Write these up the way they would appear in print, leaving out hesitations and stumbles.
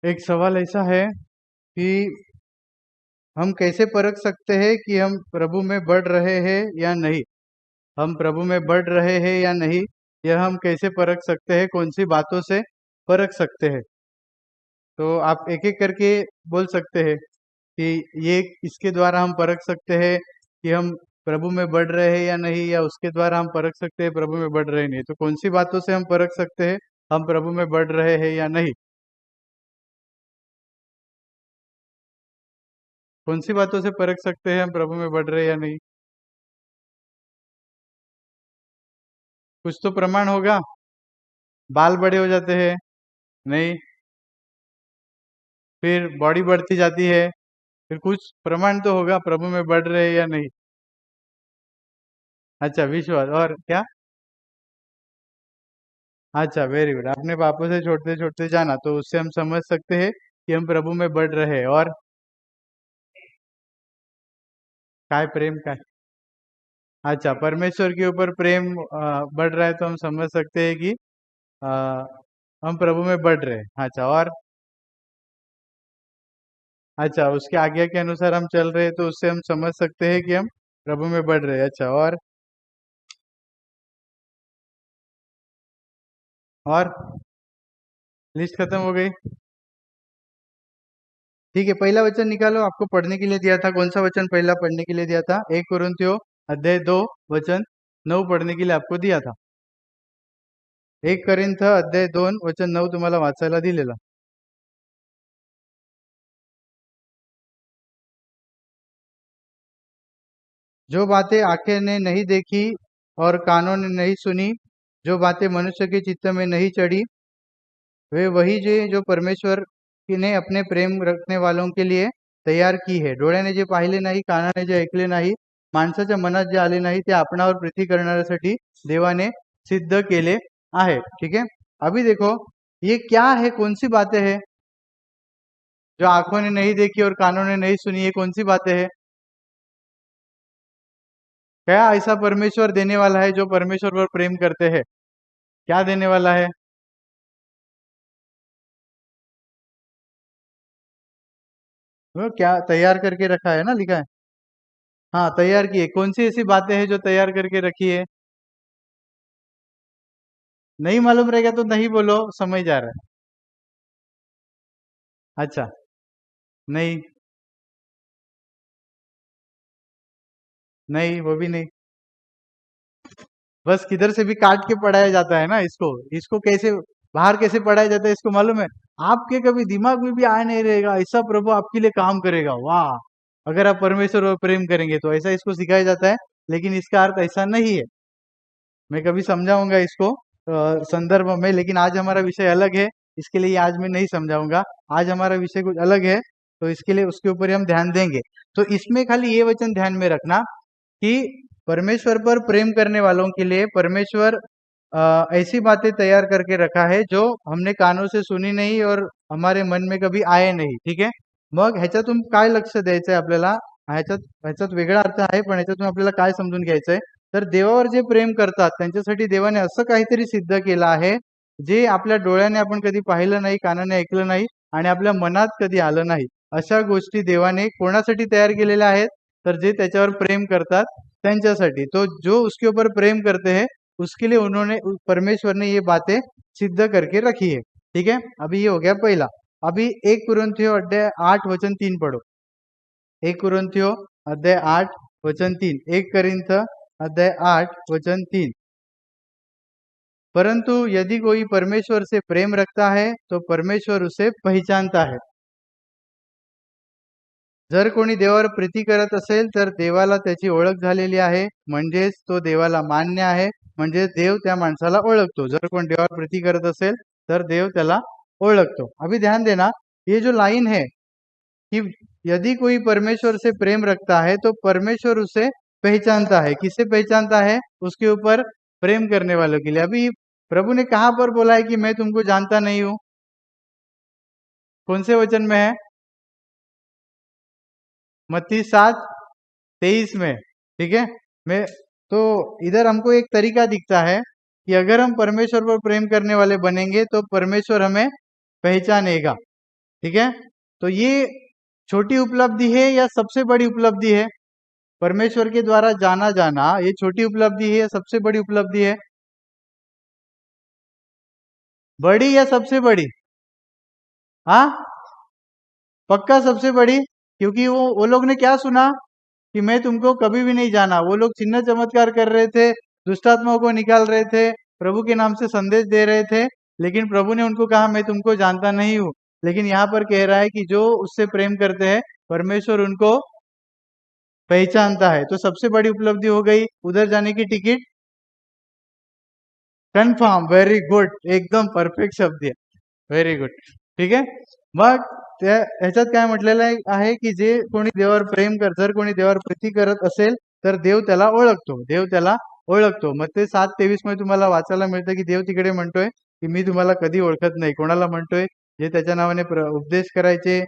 एक सवाल ऐसा है कि हम कैसे परख सकते हैं कि हम प्रभु में बढ़ रहे हैं या नहीं। हम प्रभु में बढ़ रहे हैं या नहीं, यह हम कैसे परख सकते हैं, कौन सी बातों से परख सकते हैं। तो आप एक एक करके बोल सकते हैं कि ये इसके द्वारा हम परख सकते हैं कि हम प्रभु में बढ़ रहे हैं या नहीं, या उसके द्वारा हम परख सकते हैं प्रभु में बढ़ रहे नहीं। तो कौन सी बातों से हम परख सकते हैं हम प्रभु में बढ़ रहे हैं या नहीं। कौन सी बातों से परख सकते हैं हम प्रभु में बढ़ रहे हैं या नहीं। कुछ तो प्रमाण होगा। बाल बड़े हो जाते हैं, नहीं। फिर बॉडी बढ़ती जाती है, फिर कुछ प्रमाण तो होगा प्रभु में बढ़ रहे हैं या नहीं। अच्छा, विश्वास और क्या। अच्छा, वेरी गुड। अपने पापों से छोड़ते छोड़ते जाना, तो उससे हम समझ सकते हैं कि हम प्रभु में बढ़ रहे हैं। और काय प्रेम का। अच्छा, परमेश्वर के ऊपर प्रेम बढ़ रहा है, तो हम समझ सकते हैं कि अ, हम प्रभु में बढ़ रहे हैं। अच्छा, और अच्छा, उसके आज्ञा के अनुसार हम चल रहे हैं, तो उससे हम समझ सकते हैं कि हम प्रभु में बढ़ रहे हैं। अच्छा, और लिस्ट खत्म हो गई। ठीक है, पहला वचन निकालो, आपको पढ़ने के लिए दिया था। कौन सा वचन पहला पढ़ने के लिए दिया था। 1 कुरिन्थियों अध्याय 2 वचन 9 पढ़ने के लिए आपको दिया था। 1 कुरिन्थ अध्याय 2 वचन 9 तुम्हाला वाचायला दिलेला। जो बातें आंखें ने नहीं देखी और कानों ने नहीं सुनी, जो बातें मनुष्य के चित्त में नहीं चढ़ी, वे वही जो परमेश्वर की ने अपने प्रेम रखने वालों के लिए तयार की है। डोळ्याने जे पाहिले नाही, कानाने जे ऐकले नाही, माणसाच्या मनात जे आले नाही, ते आपणावर प्रीती करण्यासाठी देवाने सिद्ध केले आहे। ठीक है, अभी देखो ये क्या है, कौन सी बातें हैं जो आंखों ने नहीं देखी और कानों ने नहीं सुनी। ये कौन सी बातें हैं। क्या ऐसा परमेश्वर देने वाला है जो परमेश्वर पर प्रेम करते हैं। क्या देने वाला है। वो क्या तैयार करके रखा है ना, लिखा है। हाँ, तैयार की है। कौन सी ऐसी बातें हैं जो तैयार करके रखी है। नहीं मालूम रहेगा तो नहीं बोलो, समझ जा रहा है। अच्छा, नहीं। नहीं, वो भी नहीं। बस किधर से भी काट के पढ़ाया जाता है ना इसको। इसको कैसे बाहर कैसे पढ़ाया जाता है इसको मालूम है। आपके कभी दिमाग में भी आया नहीं रहेगा, ऐसा प्रभु आपके लिए काम करेगा, वाह। अगर आप परमेश्वर और प्रेम करेंगे तो ऐसा इसको सिखाया जाता है। लेकिन इसका अर्थ ऐसा नहीं है। मैं कभी समझाऊंगा इसको संदर्भ में, लेकिन आज हमारा विषय अलग है। इसके लिए आज मैं नहीं समझाऊंगा। आज हमारा विषय कुछ अलग है, तो इसके लिए उसके ऊपर ही हम ध्यान देंगे। तो इसमें खाली ये वचन ध्यान में रखना कि परमेश्वर पर प्रेम करने वालों के लिए परमेश्वर ऐसी बातें तैयार करके रखा है जो हमने कानों से सुनी नहीं और हमारे मन में कभी आए नहीं। ठीक है, मग ह्याच्यातून काय लक्ष द्यायचंय आपल्याला। ह्याच्यात ह्याच्यात वेगळा अर्थ आहे, पण ह्याच्यातून आपल्याला काय समजून घ्यायचंय, तर देवावर जे प्रेम करतात त्यांच्यासाठी देवाने असं काहीतरी सिद्ध केलं आहे, जे आपल्या डोळ्याने आपण कधी पाहिलं नाही, कानाने ऐकलं नाही आणि आपल्या मनात कधी आलं नाही। अशा गोष्टी देवाने कोणासाठी तयार केलेल्या आहेत, तर जे त्याच्यावर प्रेम करतात त्यांच्यासाठी। तो जो उसके ऊपर प्रेम करते हैं उसके लिए उन्होंने परमेश्वर ने ये बातें सिद्ध करके रखी है। ठीक है, अभी ये हो गया पहला। अभी 1 कुरिन्थियों अध्याय 8 वचन 3 पढ़ो। 1 कुरिन्थियों अध्याय 8 वचन 3। 1 कुरिन्थ अध्याय 8 वचन 3। परंतु यदि कोई परमेश्वर से प्रेम रखता है तो परमेश्वर उसे पहचानता है। जर कोणी देवावर प्रीती करत असेल तर देवाला त्याची ओळख झालेली आहे, म्हणजेच तो देवाला मान्य आहे, म्हणजे देव त्या माणसाला ओळखतो। जर कोण देवावर प्रीती करत असेल तर देव त्याला ओळखतो। अभी ध्यान देना, ये जो लाइन है कि यदि कोई परमेश्वर से प्रेम रखता है तो परमेश्वर उसे पहचानता है। किसे पहचानता है। उसके ऊपर प्रेम करने वालों के लिए। अभी प्रभु ने कहां पर बोला है कि मैं तुमको जानता नहीं हूं। कौन से वचन में है। मत्ती 7:23 में। ठीक है, मैं तो इधर हमको एक तरीका दिखता है कि अगर हम परमेश्वर पर प्रेम करने वाले बनेंगे तो परमेश्वर हमें पहचानेगा। ठीक है, तो ये छोटी उपलब्धि है या सबसे बड़ी उपलब्धि है? परमेश्वर के द्वारा जाना जाना ये छोटी उपलब्धि है या सबसे बड़ी उपलब्धि है? बड़ी या सबसे बड़ी? हाँ, पक्का सबसे बड़ी। क्योंकि वो लोग ने क्या सुना कि मैं तुमको कभी भी नहीं जाना। वो लोग चिन्ह चमत्कार कर रहे थे, दुष्टात्माओं को निकाल रहे थे, प्रभु के नाम से संदेश दे रहे थे, लेकिन प्रभु ने उनको कहा मैं तुमको जानता नहीं हूँ। लेकिन यहाँ पर कह रहा है कि जो उससे प्रेम करते हैं परमेश्वर उनको पहचानता है। तो सबसे बड़ी उपलब्धि हो गई उधर जाने की टिकट कन्फर्म। व्हेरी गुड, एकदम परफेक्ट शब्द आहे, व्हेरी गुड। ठीक आहे, मग त्या ह्याच्यात काय म्हटलेलं आहे की जे कोणी देवावर प्रेम कर, जर कोणी देवावर प्रीती करत असेल तर देव त्याला ओळखतो, देव त्याला ओळखतो। मग ते 7:23 मध्ये तुम्हाला वाचायला मिळतं की देव तिकडे म्हणतोय की मी तुम्हाला कधी ओळखत नाही। कोणाला म्हणतोय? जे त्याच्या नावाने उपदेश करायचे,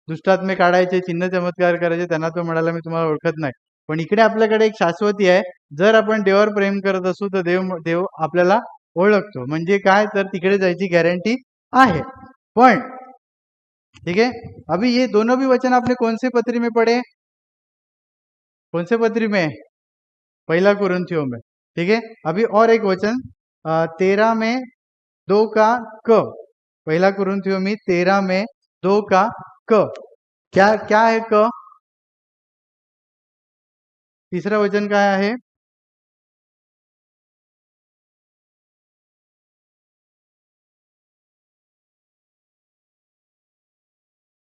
दुष्टात्मे काढायचे, चिन्ह चमत्कार करायचे, त्यांना तो म्हणाला मी तुम्हाला ओळखत नाही। पण इकडे आपल्याकडे एक शाश्वती आहे, जर आपण देवावर प्रेम करत असू तर देव देव आपल्याला ओळखतो। म्हणजे काय, तर तिकडे जायची गॅरंटी आहे। पण ठीक है, अभी ये दोनों भी वचन आपने कौन से पत्री में पढ़े? कौन से पत्री में? पहला कुरिन्थियों में। ठीक है, अभी और एक वचन 13 में 2 का क। पहला कुरिन्थियों में 13 में 2 का क। क्या क्या है क? तीसरा वचन क्या है?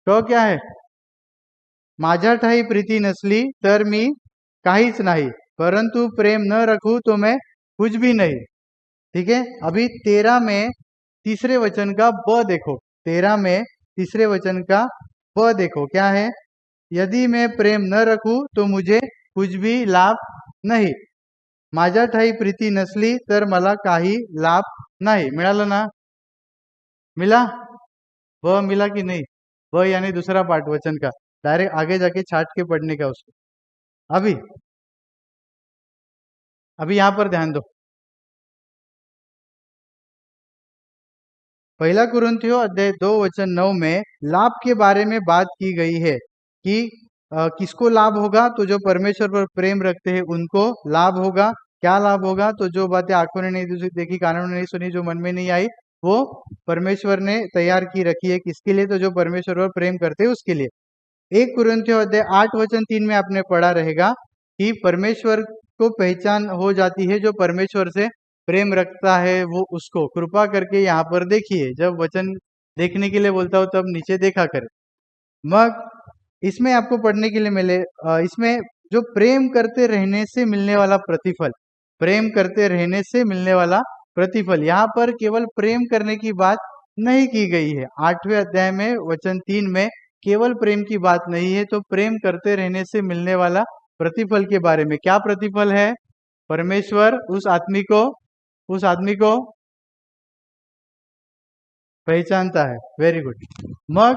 क क्या है? माझ्या ठाई प्रीती नसली तर मी काहीच नाही, परंतु प्रेम न रखूं तो मैं कुछ भी नहीं। ठीक है, अभी 13 में तीसरे वचन का ब देखो। 13 में तीसरे वचन का ब देखो, क्या है? यदि मैं प्रेम न रखूं तो मुझे कुछ भी लाभ नाही। माझ्या ठाई प्रीती नसली तर मला काही लाभ नाही। मिळालं ना? मिला? ब मिला कि नहीं? ब यानी दूसरा पार्ट वचन का, डायरेक्ट आगे जाके छाट के पढ़ने का उसको। अभी अभी यहां पर ध्यान दो। पहला कुरिन्थियों अध्याय 2 वचन 9 में लाभ के बारे में बात की गई है कि किसको लाभ होगा? तो जो परमेश्वर पर प्रेम रखते हैं उनको लाभ होगा। क्या लाभ होगा? तो जो बातें आंखों ने नहीं देखी, कानों ने नहीं सुनी, जो मन में नहीं आई, वो परमेश्वर ने तैयार की रखी है। किसके लिए? तो जो परमेश्वर पर प्रेम करते हैं उसके लिए। 1 कुरिन्थियों अध्याय 8 वचन 3 में आपने पढ़ा रहेगा कि परमेश्वर को पहचान हो जाती है, जो परमेश्वर से प्रेम रखता है वो उसको। कृपा करके यहाँ पर देखिए, जब वचन देखने के लिए बोलता हूँ तब नीचे देखा करें। मग इसमें आपको पढ़ने के लिए मिले, इसमें जो प्रेम करते रहने से मिलने वाला प्रतिफल, प्रेम करते रहने से मिलने वाला प्रतिफल, यहाँ पर केवल प्रेम करने की बात नहीं की गई है। 8वें अध्याय में वचन 3 में केवल प्रेम की बात नहीं है, तो प्रेम करते रहने से मिलने वाला प्रतिफल के बारे में। क्या प्रतिफल है? परमेश्वर उस आदमी को पहचानता है। Very good. मग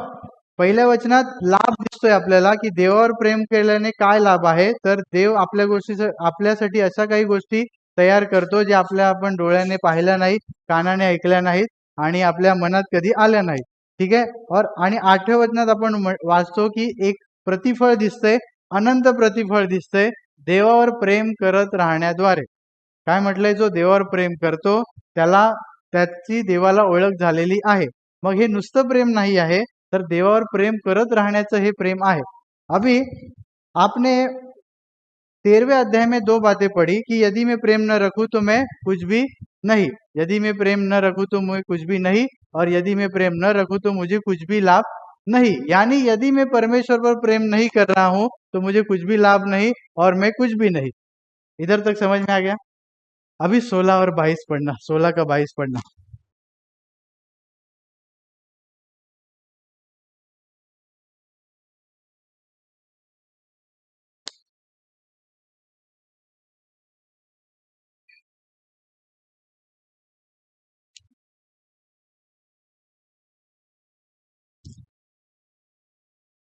पहिल्या वचनात लाभ दिसतोय आपल्याला की देवावर प्रेम केल्याने काय लाभ आहे, तर देव आपल्या गोष्टी आपल्यासाठी अशा काही गोष्टी तयार करतो जे आपण डोळ्याने पाहिल्या नाहीत, कानाने ऐकल्या नाहीत आणि आपल्या मनात कधी आल्या नाहीत। ठीक आहे, और आणि 8व्या वचनात आपण वाचतो की एक प्रतिफळ दिसतंय, अनंत प्रतिफळ दिसतंय देवावर प्रेम करत राहण्याद्वारे। काय म्हटलंय? जो देवावर प्रेम करतो त्याला त्याची देवाला ओळख झालेली आहे। मग हे नुसतं प्रेम नाही आहे, तर देवावर प्रेम करत राहण्याचं हे प्रेम आहे। अभी आपने 13वें अध्याय में 2 बातें पढ़ी कि यदि मैं प्रेम न रखूं तो मैं कुछ भी नहीं, यदि मैं प्रेम न रखूं तो मैं कुछ भी नहीं, और यदि मैं प्रेम न रखूं तो मुझे कुछ भी लाभ नहीं। यानी यदि मैं परमेश्वर पर प्रेम नहीं कर रहा हूं तो मुझे कुछ भी लाभ नहीं और मैं कुछ भी नहीं। इधर तक समझ में आ गया? अभी 16 और 22 पढ़ना, 16 का 22 पढ़ना।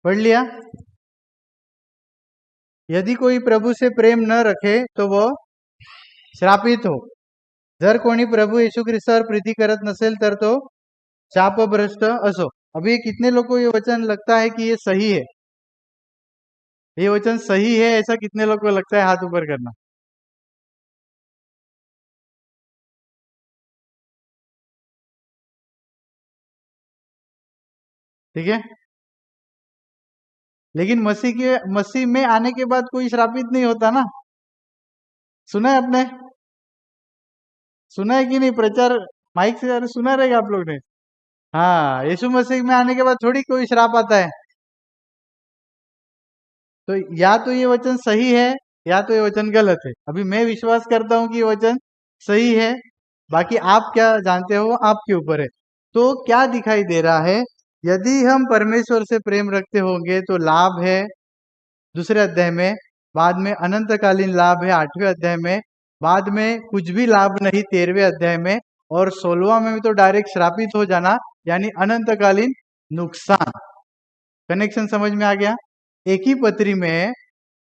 पढ़ लिया? यदि कोई प्रभु से प्रेम न रखे तो वो श्रापित हो। जर कोणी प्रभू येशू ख्रिस्तावर प्रीती करत नसेल तर तो शापभ्रष्ट असो। अभी कितने लोग को ये वचन लगता है कि ये सही है? ये वचन सही है ऐसा कितने लोग को लगता है? हाथ ऊपर करना। ठीक है, लेकिन मसीह में आने के बाद कोई श्रापित नहीं होता ना। सुना है आपने? सुना है कि नहीं? प्रचार माइक से अरे सुना रहेगा आप लोग ने। हाँ, यीशु मसीह में आने के बाद थोड़ी कोई श्राप आता है। तो या तो ये वचन सही है या तो ये वचन गलत है। अभी मैं विश्वास करता हूं कि ये वचन सही है, बाकी आप क्या जानते हो आपके ऊपर है। तो क्या दिखाई दे रहा है? यदि हम परमेश्वर से प्रेम रखते होंगे तो लाभ है दूसरे अध्याय में, बाद में अनंतकालीन लाभ है 8वें अध्याय में, बाद में कुछ भी लाभ नहीं 13वें अध्याय में, और 16वां में भी तो डायरेक्ट श्रापित हो जाना, यानी अनंतकालीन नुकसान। कनेक्शन समझ में आ गया? एक ही पत्री में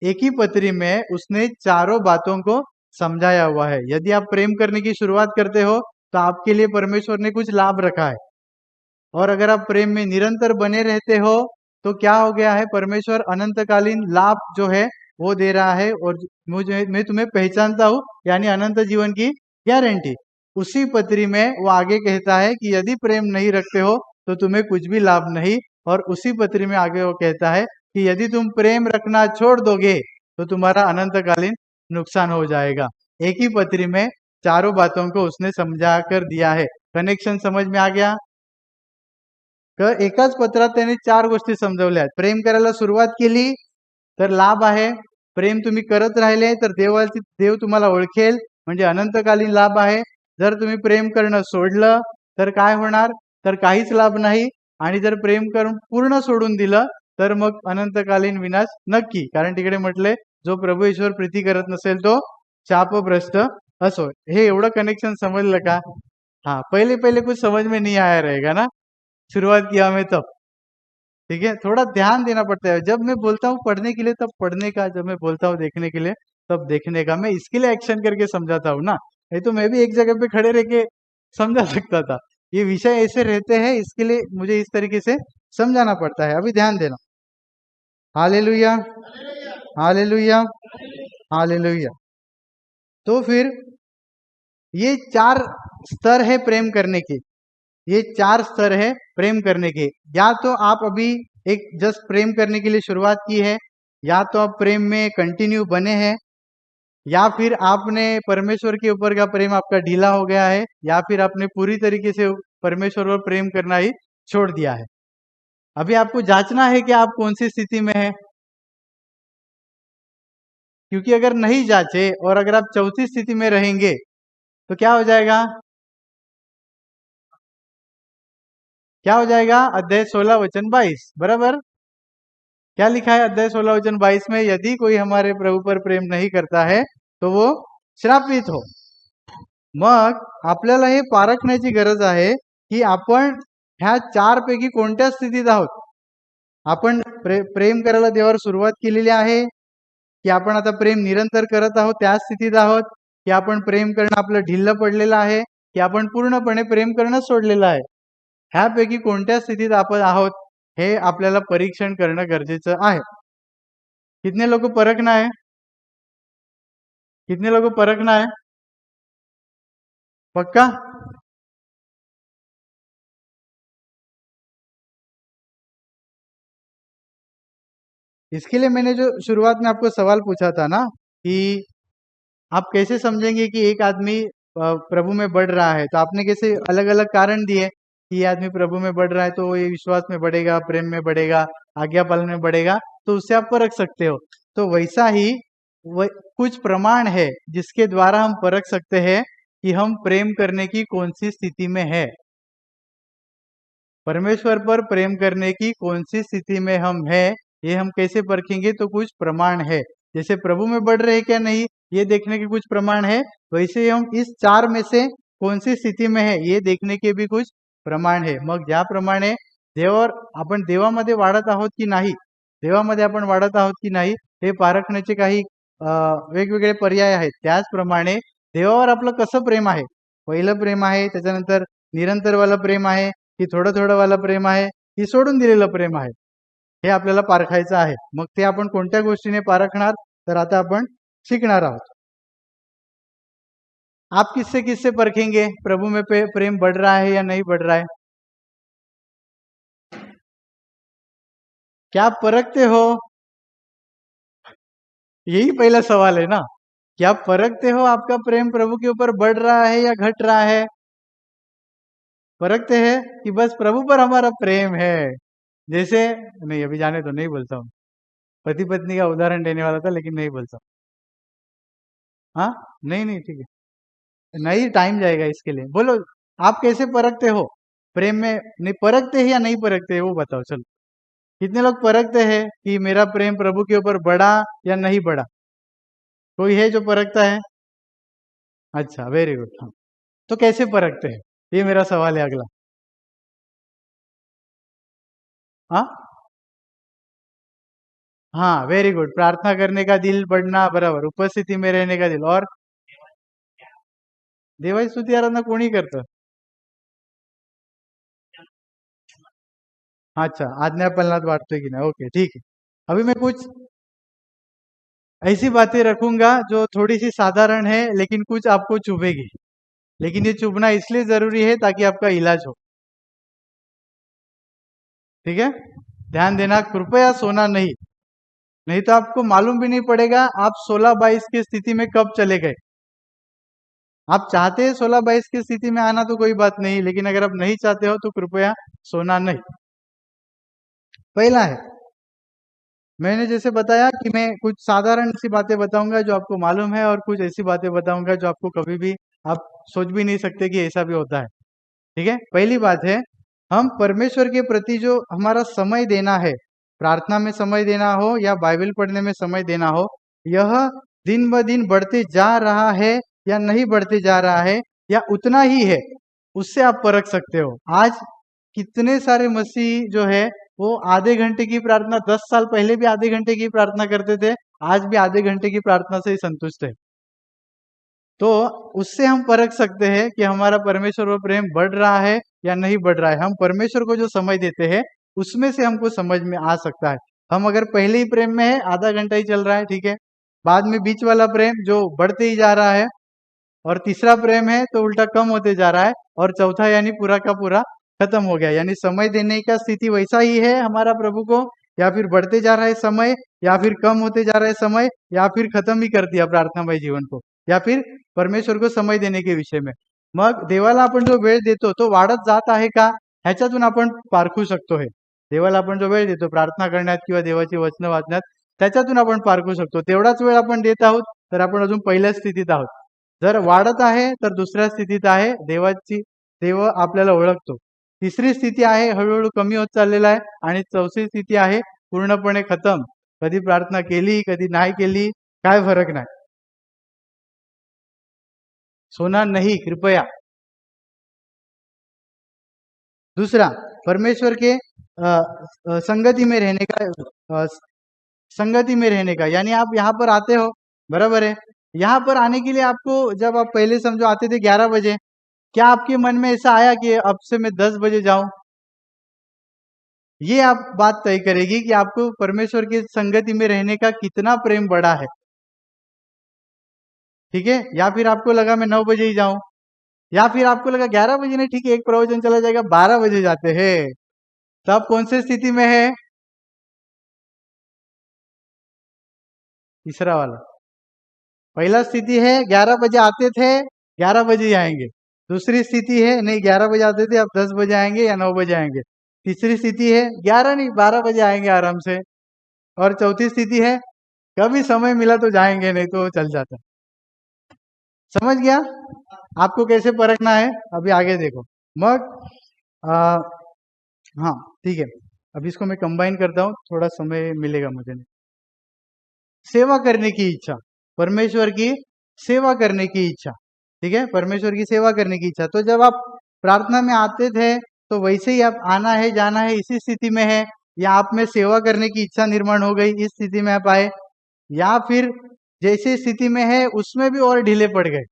एक ही पत्री में उसने चारों बातों को समझाया हुआ है। यदि आप प्रेम करने की शुरुआत करते हो तो आपके लिए परमेश्वर ने कुछ लाभ रखा है, और अगर आप प्रेम में निरंतर बने रहते हो तो क्या हो गया है? परमेश्वर अनंतकालीन लाभ जो है वो दे रहा है, और मैं तुम्हें पहचानता हूं, यानी अनंत जीवन की गारंटी। उसी पत्री में वो आगे कहता है कि यदि प्रेम नहीं रखते हो तो तुम्हें कुछ भी लाभ नहीं। और उसी पत्री में आगे वो कहता है कि यदि तुम प्रेम रखना छोड़ दोगे तो तुम्हारा अनंतकालीन नुकसान हो जाएगा। एक ही पत्री में चारों बातों को उसने समझा कर दिया है। कनेक्शन समझ में आ गया? एकाच पत्रात त्याने 4 गोष्टी समजवल्या आहेत। प्रेम करायला सुरुवात केली तर लाभ आहे, प्रेम तुम्ही करत राहिले तर देव तुम्हाला ओळखेल, म्हणजे अनंतकालीन लाभ आहे। जर तुम्ही प्रेम करणं सोडलं तर काय होणार? तर काहीच लाभ नाही। आणि जर प्रेम करून पूर्ण सोडून दिलं तर मग अनंतकालीन विनाश नक्की। कारण तिकडे म्हटले जो प्रभू ईश्वर प्रीती करत नसेल तो शापग्रस्त असो। हे एवढं कनेक्शन समजलं का? हाँ, पहले पहले कुछ समझ में नहीं आया रहेगा ना, शुरुआत किया मैं तब। ठीक है, थोड़ा ध्यान देना पड़ता है। जब मैं बोलता हूँ पढ़ने के लिए तब पढ़ने का, जब मैं बोलता हूँ देखने के लिए तब देखने का। मैं इसके लिए एक्शन करके समझाता हूँ ना, नहीं तो मैं भी एक जगह पे खड़े रह के समझा सकता था। ये विषय ऐसे रहते हैं, इसके लिए मुझे इस तरीके से समझाना पड़ता है। अभी ध्यान देना। Hallelujah, hallelujah, hallelujah. तो फिर ये 4 स्तर है प्रेम करने के। ये 4 स्तर है प्रेम करने के। या तो आप अभी एक जस्ट प्रेम करने के लिए शुरुआत की है, या तो आप प्रेम में कंटिन्यू बने हैं, या फिर आपने परमेश्वर के ऊपर का प्रेम आपका ढीला हो गया है, या फिर आपने पूरी तरीके से परमेश्वर पर प्रेम करना ही छोड़ दिया है। अभी आपको जांचना है कि आप कौन सी स्थिति में है, क्योंकि अगर नहीं जांचे और अगर आप चौथी स्थिति में रहेंगे तो क्या हो जाएगा? क्या हो जाएगा? अध्याय 16 वचन 22 बराबर। क्या लिखा है अध्याय 16 वचन 22 में? यदि कोई हमारे प्रभु पर प्रेम नहीं करता है तो वो श्रापित हो। मग आपल्याला हे पारखण्याची गरज आहे की आपण ह्या 4 पैकी कोणत्या स्थितीत आहोत। आपण प्रेम करायला देवावर सुरुवात केलेली आहे, की आपण आता प्रेम निरंतर करत आहोत त्या स्थितीत आहोत, की आपण प्रेम करणं आपलं ढिल्लं पडलेलं आहे, की आपण पूर्णपणे प्रेम करणं सोडलेलं आहे। ह्यापैकी कोणत्या स्थितीत आपण आहोत हे आपल्याला परीक्षण करणं गरजेचं आहे। कितने लोगों को परखना है? कितने लोगों को परखना है? पक्का? इसके लिए मैंने जो शुरुआत में आपको सवाल पूछा था ना, कि आप कैसे समझेंगे कि एक आदमी प्रभु में बढ़ रहा है, तो आपने कैसे अलग अलग कारण दिए कि ये आदमी प्रभु में बढ़ रहा है तो ये विश्वास में बढ़ेगा, प्रेम में बढ़ेगा, आज्ञा पालन में बढ़ेगा, तो उससे आप परख सकते हो। तो वैसा ही कुछ प्रमाण है जिसके द्वारा हम परख सकते हैं कि हम प्रेम करने की कौन सी स्थिति में है। परमेश्वर पर प्रेम करने की कौन सी स्थिति में हम है, ये हम कैसे परखेंगे? तो कुछ प्रमाण है। जैसे प्रभु में बढ़ रहे क्या नहीं ये देखने के कुछ प्रमाण है, वैसे हम इस 4 में से कौन सी स्थिति में है ये देखने के भी कुछ प्रमाण है। मग ज्याप्रमाणे देवावर आपण देवामध्ये वाढत आहोत की नाही, देवामध्ये आपण वाढत आहोत की नाही हे पारखण्याचे काही वेगवेगळे पर्याय आहेत। त्याचप्रमाणे देवावर आपलं कसं प्रेम आहे, पहिलं प्रेम आहे, त्याच्यानंतर निरंतरवालं प्रेम आहे, की थोडं थोडं वाला प्रेम आहे की सोडून दिलेलं प्रेम आहे, हे आपल्याला पारखायचं आहे. मग ते आपण कोणत्या गोष्टीने पारखणार, तर आता आपण शिकणार आहोत. आप किससे किससे परखेंगे प्रभु में प्रेम बढ़ रहा है या नहीं बढ़ रहा है? क्या आप परखते हो? यही पहला सवाल है ना, क्या आप परखते हो आपका प्रेम प्रभु के ऊपर बढ़ रहा है या घट रहा है? परखते हैं कि बस प्रभु पर हमारा प्रेम है। जैसे नहीं, अभी जाने तो नहीं बोलता हूँ। पति पत्नी का उदाहरण देने वाला था लेकिन नहीं बोलता। हाँ, नहीं नहीं ठीक है, नहीं टाइम जाएगा इसके लिए। बोलो, आप कैसे परखते हो प्रेम में? नहीं परखते हैं या नहीं परखते, वो बताओ। चलो, कितने लोग परखते हैं कि मेरा प्रेम प्रभु के ऊपर बढ़ा या नहीं बढ़ा? कोई है जो परखता है? अच्छा, वेरी गुड। हाँ, तो कैसे परखते हैं, ये मेरा सवाल है अगला। हाँ हाँ, वेरी गुड। प्रार्थना करने का दिल बढ़ना, बराबर, उपस्थिति में रहने का दिल, और देवाची स्तुती आराधना कोणी करतं? अच्छा, आज्ञा पालनात वाटतोय की नाही, ओके ठीक है। अभी मैं कुछ ऐसी बातें रखूंगा जो थोड़ी सी साधारण है लेकिन कुछ आपको चुभेगी, लेकिन ये चुभना इसलिए जरूरी है ताकि आपका इलाज हो। ठीक है, ध्यान देना, कृपया सोना नहीं, नहीं तो आपको मालूम भी नहीं पड़ेगा आप 16-22 की स्थिति में कब चले गए। आप चाहते हैं 16-22 की स्थिति में आना तो कोई बात नहीं, लेकिन अगर आप नहीं चाहते हो तो कृपया सोना नहीं। पहला है, मैंने जैसे बताया कि मैं कुछ साधारण सी बातें बताऊंगा जो आपको मालूम है, और कुछ ऐसी बातें बताऊंगा जो आपको कभी भी आप सोच भी नहीं सकते कि ऐसा भी होता है। ठीक है, पहली बात है, हम परमेश्वर के प्रति जो हमारा समय देना है, प्रार्थना में समय देना हो या बाइबल पढ़ने में समय देना हो, यह दिन ब दिन बढ़ते जा रहा है या नहीं बढ़ते जा रहा है, या उतना ही है, उससे आप परख सकते हो। आज कितने सारे मसीह जो है वो आधे घंटे की प्रार्थना, 10 साल पहले भी आधे घंटे की प्रार्थना करते थे, आज भी आधे घंटे की प्रार्थना से ही संतुष्ट है। तो उससे हम परख सकते हैं कि हमारा परमेश्वर व प्रेम बढ़ रहा है या नहीं बढ़ रहा है। हम परमेश्वर को जो समय देते हैं उसमें से हमको समझ में आ सकता है। हम अगर पहले ही प्रेम में है, आधा घंटा ही चल रहा है, ठीक है, बाद में बीच वाला प्रेम जो बढ़ते ही जा रहा है, और तीसरा प्रेम है तो उल्टा कम होते जा रहा है, और चौथा यानी पूरा का पूरा खत्म हो गया, यानी समय देने का स्थिति वैसा ही है हमारा प्रभु को, या फिर बढ़ते जा रहा है समय, या फिर कम होते जा रहा है समय, या फिर खत्म ही कर दिया प्रार्थनामय जीवन को, या फिर परमेश्वर को समय देणे के विषय में। मग देवाला आपण जो वेळ देतो तो वाढत जात आहे का, ह्याच्यातून आपण पारखू शकतो हे। देवाला आपण जो वेळ देतो प्रार्थना करण्यात किंवा देवाची वचनं वाचण्यात, त्याच्यातून आपण पारखू शकतो। तेवढाच वेळ आपण देत आहोत तर आपण अजून पहिल्या स्थितीत आहोत। जर वाढत आहे तर दुसऱ्या स्थितीत आहे, देव आपल्याला ओळखतो। तिसरी स्थिती आहे हळूहळू कमी होत चाललेला आहे, आणि चौथी स्थिती आहे पूर्णपणे खतम। कधी प्रार्थना केली कधी नाही केली, काय फरक नाही। सोना नहीं कृपया। दूसरा, परमेश्वर के संगति में रहने का, अ, संगति में रहने का, यानी आप यहाँ पर आते हो, बराबर है, यहाँ पर आने के लिए आपको, जब आप पहले समझो आते थे 11 बजे, क्या आपके मन में ऐसा आया कि अब से मैं 10 बजे जाऊं? ये आप बात तय करेगी कि आपको परमेश्वर की संगति में रहने का कितना प्रेम बढ़ा है। ठीक है, या फिर आपको लगा मैं 9 बजे ही जाऊं, या फिर आपको लगा 11 बजे नहीं, ठीक है, एक प्रवचन चला जाएगा, 12 बजे जाते हैं, तो आप कौन सी स्थिति में है? तीसरा वाला। पहला स्थिति है 11 बजे आते थे, 11 बजे ही आएंगे। दूसरी स्थिति है नहीं, 11 बजे आते थे, अब 10 बजे आएंगे या 9 बजे आएंगे। तीसरी स्थिति है 11 नहीं, 12 बजे आएंगे आराम से। और चौथी स्थिति है कभी समय मिला तो जाएंगे, नहीं तो चल जाता। समझ गया आपको कैसे परखना है? अभी आगे देखो। मग आ, हाँ ठीक है, अभी इसको मैं कंबाइन करता हूँ, थोड़ा समय मिलेगा मुझे। सेवा करने की इच्छा, परमेश्वर की सेवा करने की इच्छा, ठीक है, परमेश्वर की सेवा करने की इच्छा। तो जब आप प्रार्थना में आते थे तो वैसे ही आप आना है जाना है इसी स्थिति में है, या आप में सेवा करने की इच्छा निर्माण हो गई, इस स्थिति में आप आए, या फिर जैसे स्थिति में है उसमें भी और ढीले पड़ गए?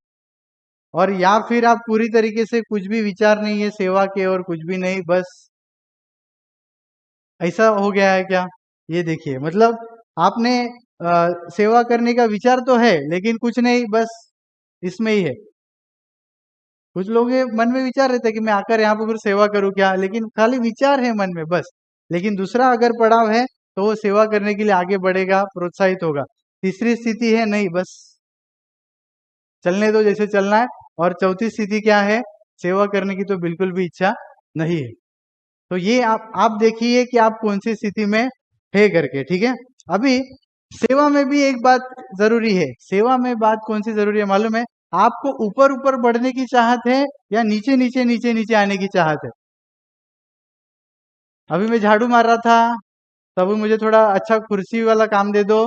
और या फिर आप पूरी तरीके से कुछ भी विचार नहीं है सेवा के और कुछ भी नहीं, बस ऐसा हो गया है क्या? ये देखिए, मतलब आपने सेवा करने का विचार तो है लेकिन कुछ नहीं, बस इसमें ही है। कुछ लोग के मन में विचार रहता है कि मैं आकर यहाँ पर फिर सेवा करूँ क्या, लेकिन खाली विचार है मन में बस। लेकिन दूसरा अगर पड़ाव है तो वो सेवा करने के लिए आगे बढ़ेगा, प्रोत्साहित होगा। तीसरी स्थिति है नहीं, बस चलने दो जैसे चलना है। और चौथी स्थिति क्या है? सेवा करने की तो बिल्कुल भी इच्छा नहीं है। तो ये आप देखिए कि आप कौन सी स्थिति में है करके, ठीक है। अभी सेवा में भी एक बात जरूरी है। सेवा में बात कौन सी जरूरी है मालूम है? आपको ऊपर ऊपर बढ़ने की चाहत है या नीचे नीचे नीचे नीचे आने की चाहत है? अभी मैं झाड़ू मार रहा था, तभी मुझे थोड़ा अच्छा कुर्सी वाला काम दे दो,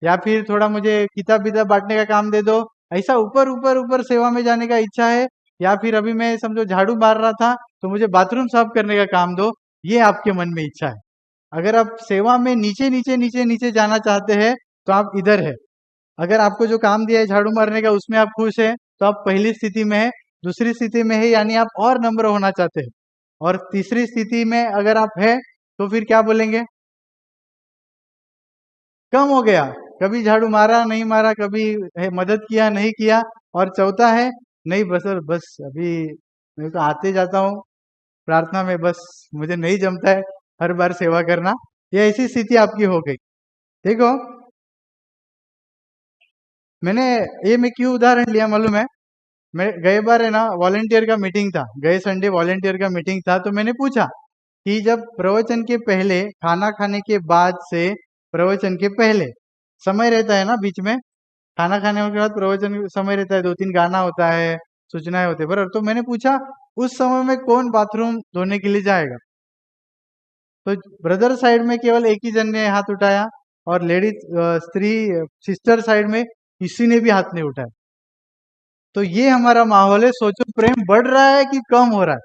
या फिर थोड़ा मुझे किताब विताब बांटने का काम दे दो। ऐसा ऊपर ऊपर ऊपर सेवा में जाने का इच्छा है, या फिर अभी मैं समझो झाड़ू मार रहा था तो मुझे बाथरूम साफ करने का काम दो, ये आपके मन में इच्छा है। अगर आप सेवा में नीचे नीचे नीचे नीचे जाना चाहते हैं तो आप इधर है। अगर आपको जो काम दिया है झाड़ू मारने का उसमें आप खुश है तो आप पहली स्थिति में है। दूसरी स्थिति में है यानी आप और नम्र होना चाहते हैं। और तीसरी स्थिति में अगर आप है तो फिर क्या बोलेंगे? कम हो गया, कभी झाड़ू मारा नहीं मारा, कभी मदद किया नहीं किया। और चौथा है नहीं, बस बस अभी मैं तो आते जाता हूँ प्रार्थना में, बस मुझे नहीं जमता है हर बार सेवा करना। ये ऐसी स्थिति आपकी हो गई। देखो, मैंने ये मैं क्यों उदाहरण लिया मालूम है? मैं गए बार है ना वॉलेंटियर का मीटिंग था, गए संडे वॉलेंटियर का मीटिंग था, तो मैंने पूछा कि जब प्रवचन के पहले, खाना खाने के बाद से प्रवचन के पहले समय रहता है ना बीच में, खाना खाने के बाद प्रवचन का समय रहता है, 2-3 गाना होता है, सूचनाएं होते हैं बराबर। तो मैंने पूछा उस समय में कौन बाथरूम धोने के लिए जाएगा? तो ब्रदर साइड में केवल एक ही जन ने हाथ उठाया, और लेडीज स्त्री सिस्टर साइड में किसी ने भी हाथ नहीं उठाया। तो ये हमारा माहौल है। सोचो, प्रेम बढ़ रहा है कि कम हो रहा है?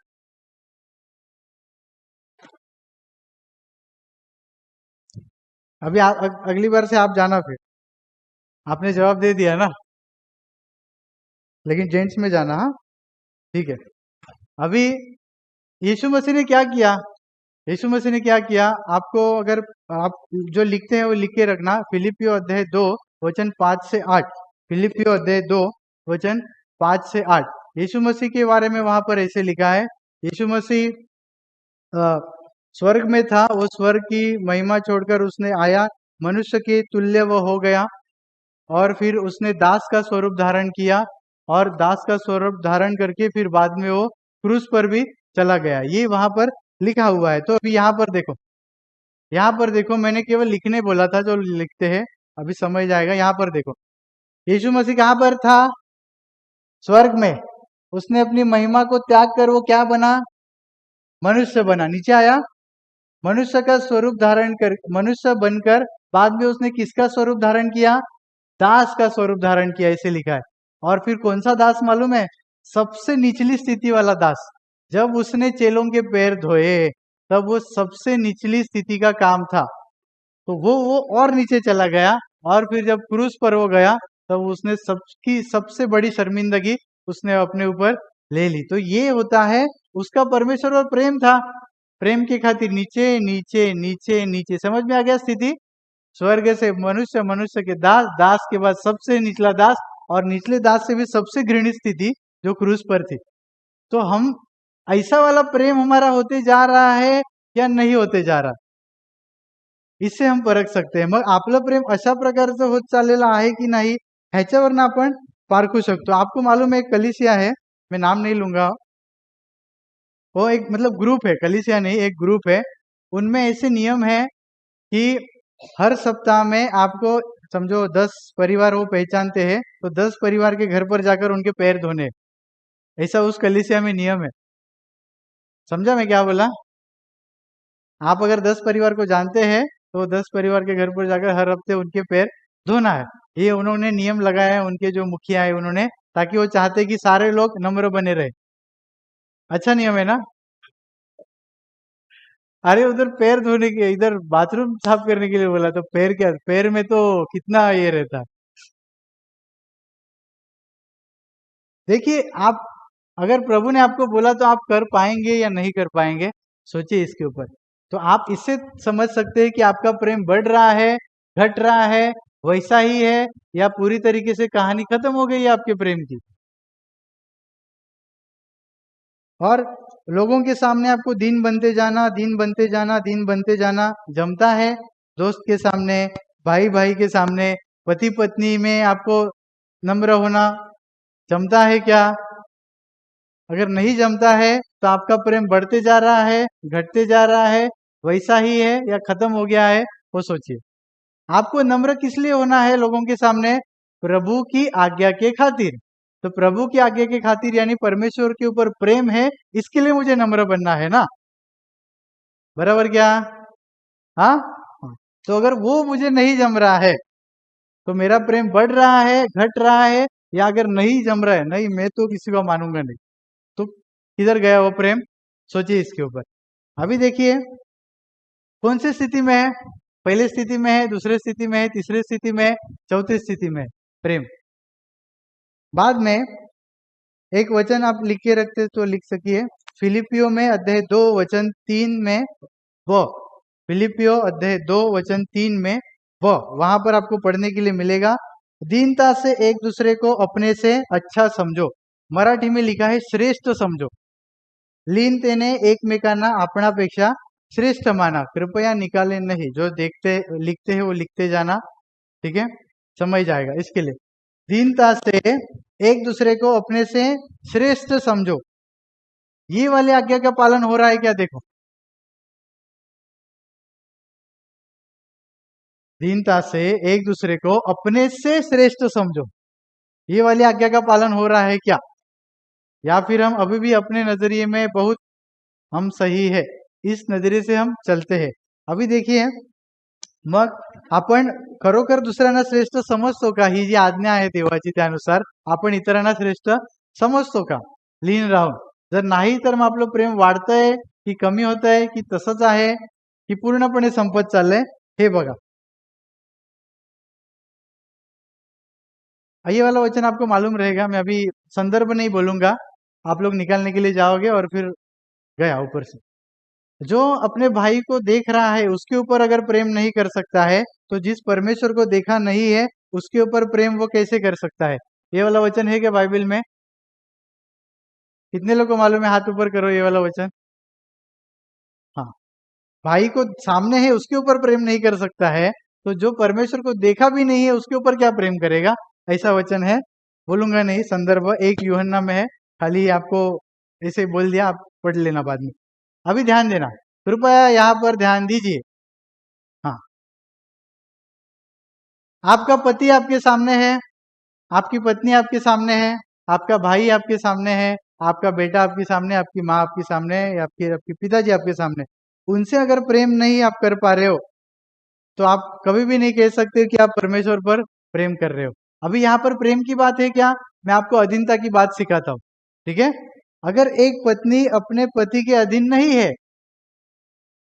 अभी अगली बार से आप जाना फिर। आपने जवाब दे दिया ना, लेकिन जेंट्स में जाना, हाँ, ठीक है। अभी यीशु मसीह ने क्या किया? यीशु मसीह ने क्या किया? आपको अगर आप जो लिखते हैं वो लिख के रखना। फिलिपियो अध्याय 2 वचन 5 से 8। फिलिपियो अध्याय 2 वचन 5 से 8। यीशु मसीह के बारे में वहां पर ऐसे लिखा है। यीशु मसीह अ, स्वर्ग में था, वो स्वर्ग की महिमा छोड़कर उसने आया, मनुष्य के तुल्य वो हो गया, और फिर उसने दास का स्वरूप धारण किया, और दास का स्वरूप धारण करके फिर बाद में वो क्रूस पर भी चला गया। ये वहां पर लिखा हुआ है। तो अभी यहाँ पर देखो, यहाँ पर देखो, मैंने केवल लिखने बोला था, जो लिखते हैं अभी समझ जाएगा। यहाँ पर देखो, यीशु मसीह कहाँ पर था? स्वर्ग में। उसने अपनी महिमा को त्याग कर वो क्या बना? मनुष्य बना, नीचे आया, मनुष्य का स्वरूप धारण कर, मनुष्य बनकर बाद में उसने किसका स्वरूप धारण किया? दास का स्वरूप धारण किया, ऐसे लिखा है। और फिर कौन सा दास मालूम है? सबसे निचली स्थिति वाला दास। जब उसने चेलों के पैर धोए तब वो सबसे निचली स्थिति का काम था, तो वो और नीचे चला गया। और फिर जब क्रूस पर वो गया तब उसने सबकी सबसे बड़ी शर्मिंदगी उसने अपने ऊपर ले ली। तो ये होता है उसका परमेश्वर और प्रेम था। प्रेम के खातिर नीचे नीचे नीचे नीचे, समझ में आ गया स्थिति? स्वर्ग से मनुष्य, मनुष्य के दास, दास के बाद सबसे निचला दास, और निचले दास से भी सबसे घृणित स्थिति जो क्रूस पर थी। तो हम ऐसा वाला प्रेम हमारा होते जा रहा है या नहीं होते जा रहा, इससे हम परख सकते हैं। मग आपलं प्रेम अशा प्रकारचं होत चाललेलं आहे की नाही, ह्याच्यावरनं आपण पारखू शकतो। आपको मालूम है एक कलीसिया है, मैं नाम नहीं लूंगा, वो एक मतलब ग्रुप है, कलीसिया नहीं, एक ग्रुप है। उनमें ऐसे नियम है कि हर सप्ताह में आपको, समझो 10 परिवार वो पहचानते हैं, तो 10 परिवार के घर पर जाकर उनके पैर धोने। ऐसा उस कलीसिया में नियम है। समझा मैं क्या बोला? आप अगर 10 परिवार को जानते हैं तो 10 परिवार के घर पर जाकर हर हफ्ते उनके पैर धोना है। ये उन्होंने नियम लगाया है, उनके जो मुखिया है उन्होंने, ताकि वो चाहते कि सारे लोग नम्र बने रहे। अच्छा नियम है ना? अरे उधर पैर धोने के, इधर बाथरूम साफ करने के लिए बोला, तो पैर क्या, पैर में तो कितना ये रहता है। देखिए, आप अगर प्रभु ने आपको बोला तो आप कर पाएंगे या नहीं कर पाएंगे, सोचिए इसके ऊपर। तो आप इससे समझ सकते हैं कि आपका प्रेम बढ़ रहा है, घट रहा है, वैसा ही है, या पूरी तरीके से कहानी खत्म हो गई है आपके प्रेम की। और लोगों के सामने आपको दिन बनते जाना, दिन बनते जाना, दिन बनते जाना जमता है। दोस्त के सामने, भाई भाई के सामने, पति पत्नी में आपको नम्र होना जमता है क्या? अगर नहीं जमता है तो आपका प्रेम बढ़ते जा रहा है, घटते जा रहा है, वैसा ही है, या खत्म हो गया है, वो सोचिए। आपको नम्र किस लिए होना है लोगों के सामने? प्रभु की आज्ञा के खातिर। तो प्रभु की आज्ञा के खातिर यानी परमेश्वर के ऊपर प्रेम है, इसके लिए मुझे नम्र बनना है ना, बराबर क्या? हाँ हाँ। तो अगर वो मुझे नहीं जम रहा है तो मेरा प्रेम बढ़ रहा है, घट रहा है, या अगर नहीं जम रहा है, नहीं मैं तो किसी को मानूंगा नहीं, तो किधर गया वो प्रेम? सोचिए इसके ऊपर। अभी देखिए कौन सी स्थिति में है, पहली स्थिति में है, दूसरी स्थिति में है, तीसरी स्थिति में है, चौथी स्थिति में है प्रेम। बाद में एक वचन आप लिख के रखते तो लिख सकिए, फिलिपियो में अध्याय 2 वचन 3 में वो, फिलिपियो अध्याय 2 वचन 3 में वो, वहां पर आपको पढ़ने के लिए मिलेगा, दीनता से एक दूसरे को अपने से अच्छा समझो। मराठी में लिखा है श्रेष्ठ समझो। लीनतेने एकमेकांना आपणापेक्षा श्रेष्ठ माना, कृपया निकाले नहीं। जो देखते लिखते हैं वो लिखते जाना, ठीक है, समझ जाएगा। इसके लिए दीनता से एक दूसरे को अपने से श्रेष्ठ समझो, ये वाली आज्ञा का पालन हो रहा है क्या? देखो, दीनता से एक दूसरे को अपने से श्रेष्ठ समझो, ये वाली आज्ञा का पालन हो रहा है क्या? या फिर हम अभी भी अपने नजरिए में बहुत हम सही है, इस नजरिए से हम चलते हैं? अभी देखिए, मग आपण खरोखर दुसऱ्यांना श्रेष्ठ समजतो का? ही जी आज्ञा आहे देवाची त्यानुसार आपण इतरांना श्रेष्ठ समजतो का लीन राहून? जर नाही तर मग आपलं प्रेम वाढतंय की कमी होतंय की तसंच आहे की पूर्णपणे संपत चाललंय, हे बघा। ये वाला वचन आपको मालूम रहेगा, मैं अभी संदर्भ नहीं बोलूंगा, आप लोग निकालने के लिए जाओगे और फिर गया ऊपर से। जो अपने भाई को देख रहा है उसके ऊपर अगर प्रेम नहीं कर सकता है, तो जिस परमेश्वर को देखा नहीं है उसके ऊपर प्रेम वो कैसे कर सकता है? ये वाला वचन है क्या बाइबल में? कितने लोग को मालूम है? हाथ ऊपर करो, ये वाला वचन। हाँ, भाई को सामने है उसके ऊपर प्रेम नहीं कर सकता है, तो जो परमेश्वर को देखा भी नहीं है उसके ऊपर क्या प्रेम करेगा? ऐसा वचन है, बोलूंगा नहीं, संदर्भ 1 यूहन्ना में है, खाली आपको ऐसे बोल दिया, आप पढ़ लेना बाद में। अभी ध्यान देना, कृपया यहाँ पर ध्यान दीजिए। हाँ, आपका पति आपके सामने है, आपकी पत्नी आपके सामने है, आपका भाई आपके सामने है, आपका बेटा आपके सामने, आपकी माँ आपके सामने है, या फिर आपके पिताजी आपके सामने, उनसे अगर प्रेम नहीं आप कर पा रहे हो तो आप कभी भी नहीं कह सकते कि आप परमेश्वर पर प्रेम कर रहे हो। अभी यहाँ पर प्रेम की बात है क्या? मैं आपको अधीनता की बात सिखाता हूँ, ठीक है? अगर एक पत्नी अपने पति के अधीन नहीं है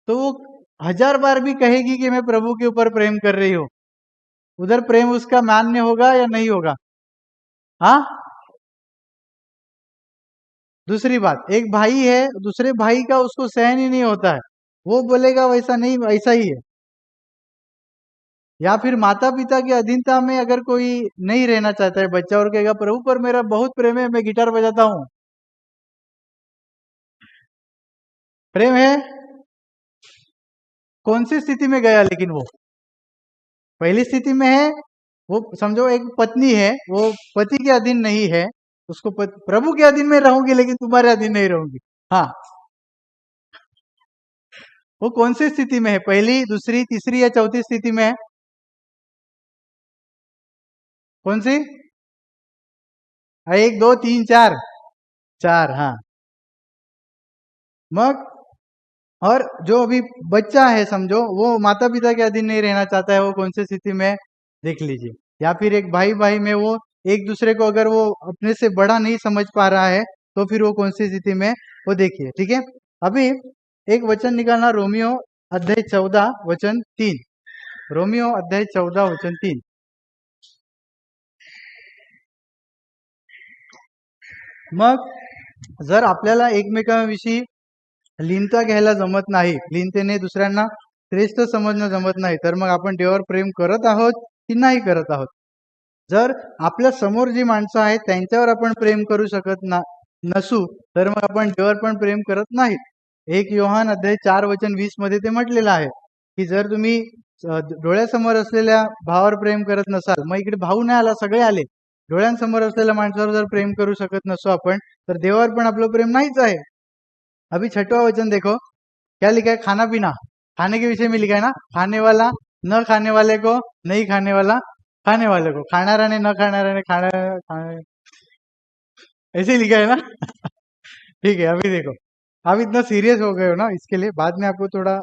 तो वो 1000 बार भी कहेगी कि मैं प्रभु के ऊपर प्रेम कर रही हूँ, उधर प्रेम उसका मान्य होगा या नहीं होगा? हाँ। दूसरी बात, एक भाई है, दूसरे भाई का उसको सहन ही नहीं होता है, वो बोलेगा वैसा नहीं, वैसा ही है। या फिर माता पिता की अधीनता में अगर कोई नहीं रहना चाहता है बच्चा, और कहेगा प्रभु पर मेरा बहुत प्रेम है, मैं गिटार बजाता हूँ, प्रेम है? कौन सी स्थिति में गया लेकिन वो? पहली स्थिति में है, वो समझो एक पत्नी है, वो पति के अधीन नहीं है, उसको प्रभु के अधीन में रहूंगी लेकिन तुम्हारे अधीन नहीं रहूंगी। हाँ, वो कौन सी स्थिति में है? पहली, दूसरी, तीसरी या चौथी स्थिति में है? कौन सी? 1 2 3 4, 4, हाँ। मग और जो अभी बच्चा है समझो, वो माता पिता के अधीन नहीं रहना चाहता है, वो कौन सी स्थिति में है? देख लीजिए। या फिर एक भाई भाई में वो एक दूसरे को अगर वो अपने से बड़ा नहीं समझ पा रहा है, तो फिर वो कौन सी स्थिति में है? वो देखिए, ठीक है? अभी एक वचन निकालना, रोमियो अध्याय 14 वचन 3, रोमियो अध्याय 14 वचन 3। मग जर आपल्याला एकमेकांविषयी लीनता घ्यायला जमत नाही, लीनतेने दुसऱ्यांना श्रेष्ठ समजणं जमत नाही, तर मग आपण देवावर प्रेम करत आहोत की नाही करत आहोत? जर आपल्या समोर जी माणसं आहेत त्यांच्यावर आपण प्रेम करू शकत नसू, तर मग आपण देवावर पण प्रेम करत नाही. 1 योहान अध्याय 4:20 मध्ये ते म्हटलेलं आहे की जर तुम्ही डोळ्यासमोर असलेल्या भावावर प्रेम करत नसाल, मग इकडे भाऊ नाही आला, सगळे आले, डोळ्यांसमोर असलेल्या माणसावर जर प्रेम करू शकत नसू आपण, तर देवावर पण आपलं प्रेम नाहीच आहे. अभी 6वां वचन देखो, क्या लिखा है? खाना पीना, खाने के विषय में लिखा है ना, खाने वाला न खाने वाले को, नहीं खाने वाला खाने वाले को, खाणाऱ्याने न खाणाऱ्याने ऐसे लिखा है ना। ठीक है, अभी देखो, आप इतना सीरियस हो गए हो ना, इसके लिए बाद में आपको थोड़ा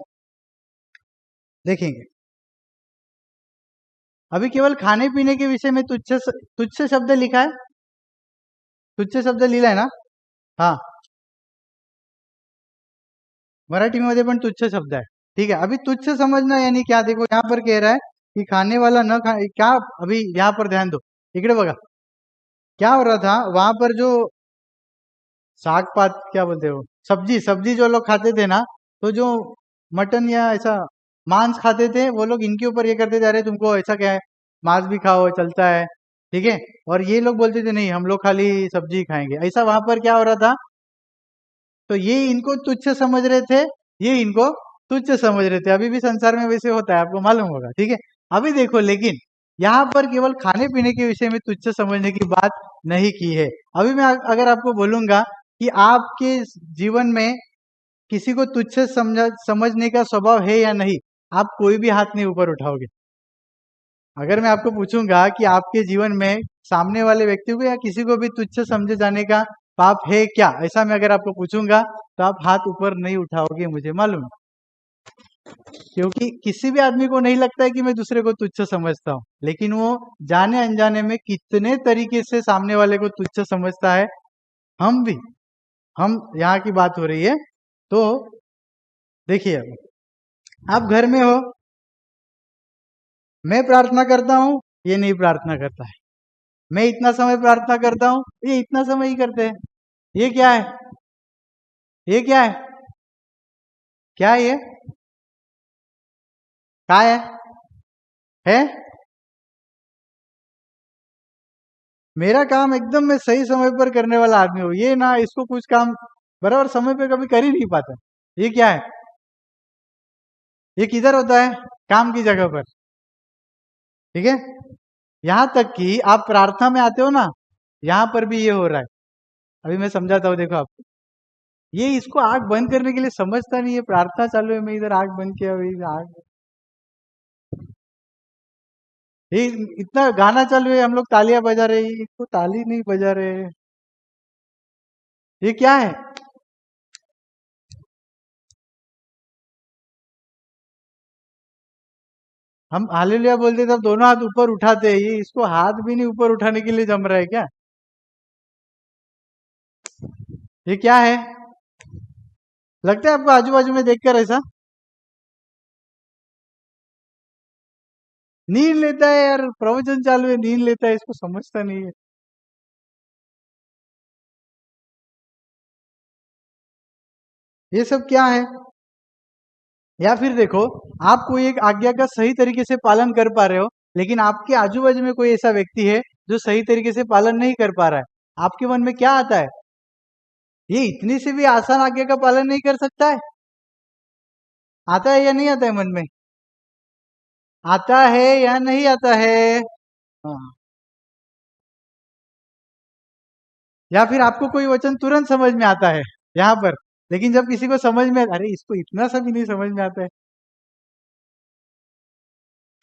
देखेंगे। अभी केवल खाने पीने के विषय में तुच्छ शब्द लिखा है, तुच्छ शब्द लिहिला है ना। हाँ, मराठी मध्ये पण तुच्छ शब्द है। ठीक है, अभी तुच्छ समझना यानी क्या, देखो यहाँ पर कह रहा है कि खाने वाला न खा क्या, अभी यहाँ पर ध्यान दो, इकडे बघा क्या हो रहा था वहां पर, जो साग पात क्या बोलते हो, सब्जी सब्जी जो लोग खाते थे ना, तो जो मटन या ऐसा मांस खाते थे, वो लोग इनके ऊपर ये करते जा रहे, तुमको ऐसा क्या है, मांस भी खाओ चलता है, ठीक है। और ये लोग बोलते थे नहीं, हम लोग खाली सब्जी ही खाएंगे। ऐसा वहां पर क्या हो रहा था, तो ये इनको तुच्छ समझ रहे थे, ये इनको तुच्छ समझ रहे थे। अभी भी संसार में वैसे होता है, आपको मालूम होगा, ठीक है। अभी देखो, लेकिन यहाँ पर केवल खाने पीने के विषय में तुच्छ समझने की बात नहीं की है। अभी मैं अगर आपको बोलूंगा कि आपके जीवन में किसी को तुच्छ समझने का स्वभाव है या नहीं, आप कोई भी हाथ नहीं ऊपर उठाओगे। अगर मैं आपको पूछूंगा कि आपके जीवन में सामने वाले व्यक्ति को या किसी को भी तुच्छ समझे जाने का पाप है क्या, ऐसा मैं अगर आपको पूछूंगा, तो आप हाथ ऊपर नहीं उठाओगे, मुझे मालूम है। क्योंकि किसी भी आदमी को नहीं लगता है कि मैं दूसरे को तुच्छ समझता हूँ, लेकिन वो जाने अनजाने में कितने तरीके से सामने वाले को तुच्छ समझता है। हम भी, हम यहाँ की बात हो रही है। तो देखिए, आप घर में हो, मैं प्रार्थना करता हूँ, ये नहीं प्रार्थना करता है, मैं इतना समय प्रार्थना करता हूँ, ये इतना समय ही करते हैं। ये क्या है, ये क्या है, क्या है ये, क्या है? मेरा काम एकदम मैं सही समय पर करने वाला आदमी हूँ, ये ना इसको कुछ काम बराबर समय पे कभी कर ही नहीं पाता। ये क्या है, ये किधर होता है, काम की जगह पर, ठीक है। यहां तक कि आप प्रार्थना में आते हो ना, यहां पर भी ये हो रहा है। अभी मैं समझाता हूँ, देखो आपको, ये इसको आग बंद करने के लिए समझता नहीं है, प्रार्थना चालू है, मैं इधर आग बंद किया, हुई आग, ये इतना गाना चालू है, हम लोग तालियां बजा रहे हैं, इसको ताली नहीं बजा रहे, ये क्या है? हम हालेलुया बोलते तब दोनों हाथ ऊपर उठाते हैं, ये इसको हाथ भी नहीं ऊपर उठाने के लिए जम रहा है क्या? ये क्या है? लगता है आपको आजू बाजू में देखकर ऐसा? नींद लेता है यार, प्रवचन चालू है, नींद लेता है, इसको समझता नहीं है। ये सब क्या है? या फिर देखो, आप कोई एक आज्ञा का सही तरीके से पालन कर पा रहे हो, लेकिन आपके आजू बाजू में कोई ऐसा व्यक्ति है जो सही तरीके से पालन नहीं कर पा रहा है, आपके मन में क्या आता है? ये इतनी सी भी आसान आज्ञा का पालन नहीं कर सकता है, आता है या नहीं आता है मन में? आता है या नहीं आता है? हाँ। या फिर आपको कोई वचन तुरंत समझ में आता है यहाँ पर, लेकिन जब किसी को समझ में, अरे इसको इतना सा भी नहीं समझ में आता है,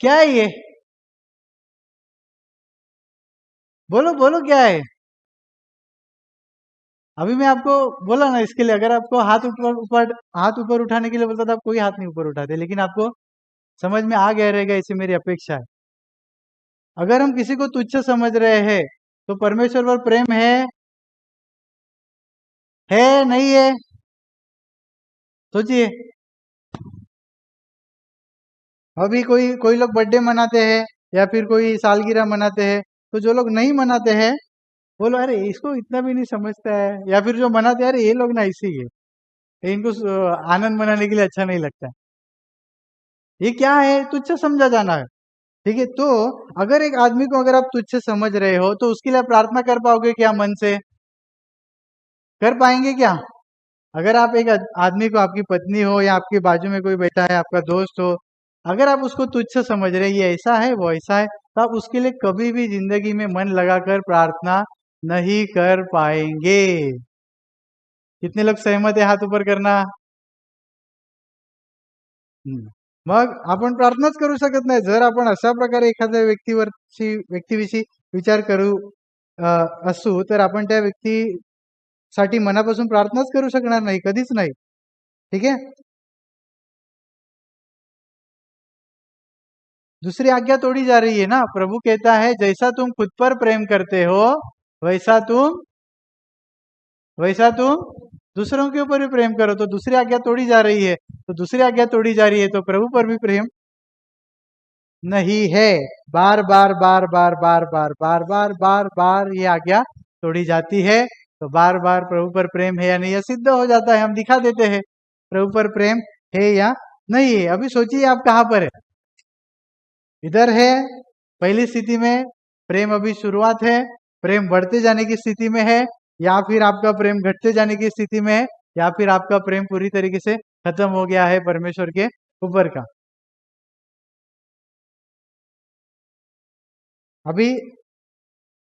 क्या है ये? बोलो बोलो, क्या है? अभी मैं आपको बोला ना, इसके लिए अगर आपको हाथ ऊपर उठाने के लिए बोलता था, आप कोई हाथ नहीं ऊपर उठाते, लेकिन आपको समझ में आ गया रहेगा, ऐसी मेरी अपेक्षा है। अगर हम किसी को तुच्छ समझ रहे हैं, तो परमेश्वर पर प्रेम है नहीं है? सोचिए। अभी कोई कोई लोग बर्थडे मनाते हैं या फिर कोई सालगिरह मनाते हैं, तो जो लोग नहीं मनाते हैं, बोलो अरे इसको इतना भी नहीं समझता है, या फिर जो मनाते हैं अरे ये लोग ना ऐसे ही है, ये इनको आनंद मनाने के लिए अच्छा नहीं लगता है। ये क्या है? तुच्छ समझा जाना है। ठीक है, तो अगर एक आदमी को अगर आप तुच्छ समझ रहे हो तो उसके लिए आप प्रार्थना कर पाओगे क्या? मन से कर पाएंगे क्या? अगर आप एक आदमी को, आपकी पत्नी हो या आपके बाजू में कोई बैठा है, आपका दोस्त हो, अगर आप उसको तुच्छ समझ रहे हैं, ये ऐसा है वो ऐसा है, तो आप उसके लिए कभी भी जिंदगी में मन लगाकर प्रार्थना नहीं कर पाएंगे। कितने लोग सहमत है? हाथ ऊपर करना। हम्म. मग आपण प्रार्थनाच करू शकत नाही. जर आपण अशा प्रकारे एखाद्या व्यक्तीविषयी विचार करू अ, असू, तर आपण त्या व्यक्तीसाठी मनापासून प्रार्थनाच करू शकणार नाही, कधीच नाही. ठीक है? दूसरी आज्ञा तोड़ी जा रही है ना. प्रभु कहता है जैसा तुम खुद पर प्रेम करते हो, वैसा तुम वैसा तुम दूसरों के ऊपर भी प्रेम करो. तो दूसरी आज्ञा तोड़ी जा रही है, तो दूसरी आज्ञा तोड़ी जा रही है, तो प्रभु पर भी प्रेम नहीं है. बार बार बार बार बार बार बार बार बार बार ये आज्ञा तोड़ी जाती है. तो बार बार प्रभु पर प्रेम है या नहीं, यह सिद्ध हो जाता है. हम दिखा देते हैं प्रभु पर प्रेम है या नहीं है. अभी सोचिए आप कहाँ पर है. इधर है पहली स्थिति में, प्रेम अभी शुरुआत है, प्रेम बढ़ते जाने की स्थिति में है, या फिर आपका प्रेम घटते जाने की स्थिति में है, या फिर आपका प्रेम पूरी तरीके से खत्म हो गया है परमेश्वर के ऊपर का. अभी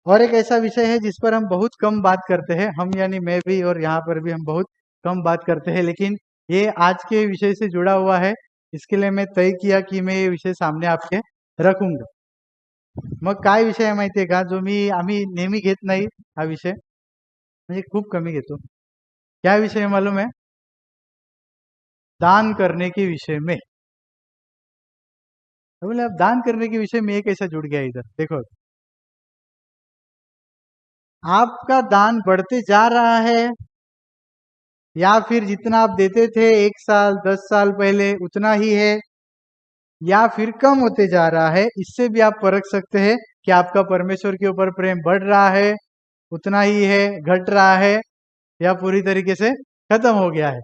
और एक ऐसा विषय है जिस पर हम बहुत कम बात करते हैं, हम यानी मैं भी, और यहाँ पर भी हम बहुत कम बात करते हैं, लेकिन ये आज के विषय से जुड़ा हुआ है. इसके लिए मैं तय किया की मैं ये विषय सामने आपके रखूंगा. मग काय विषय आहे माहितीये का, जो आम्ही नेहमी घेत नाही हा विषय, म्हणजे खूप कमी घेतो. क्या विषय है मालूम है? दान करने के विषय में. तो बोले अब दान करने के विषय में ये कैसा जुड़ गया इधर? देखो, आपका दान बढ़ते जा रहा है, या फिर जितना आप देते थे 1 साल 10 साल पहले उतना ही है, या फिर कम होते जा रहा है. इससे भी आप परख सकते हैं कि आपका परमेश्वर के ऊपर प्रेम बढ़ रहा है, उतना ही है, घट रहा है, या पूरी तरीके से खत्म हो गया है.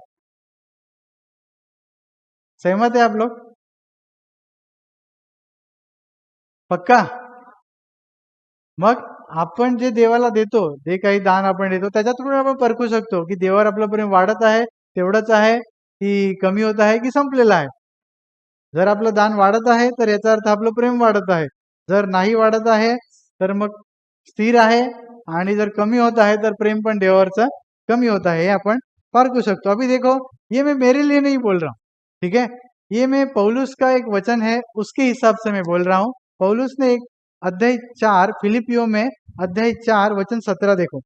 सहमत है आप लोग? पक्का? मग आपण जे देवाला देतो, जे काही दान आपण देतो, त्याच्यातून आपण परखू शकतो की देवावर आपलं प्रेम वाढत आहे, तेवढंच आहे, की कमी होत आहे, की संपलेलं आहे. जर आपलं दान वाढत आहे तर याचा अर्थ आपलं प्रेम वाढत आहे. जर नाही वाढत आहे तर मग स्थिर आहे, आणि जर कमी होत आहे तर प्रेम पण देवावरचं कमी होत आहे, हे आपण पारखू शकतो. अभी देखो, ये मैं मेरे लिए नहीं बोल रहा हूँ. ठीक है, ये मैं पौलुस का एक वचन है उसके हिसाब से मैं बोल रहा हूँ. पौलुस ने एक अध्याय 4 फिलिपियो में अध्याय 4 वचन 17 देखो.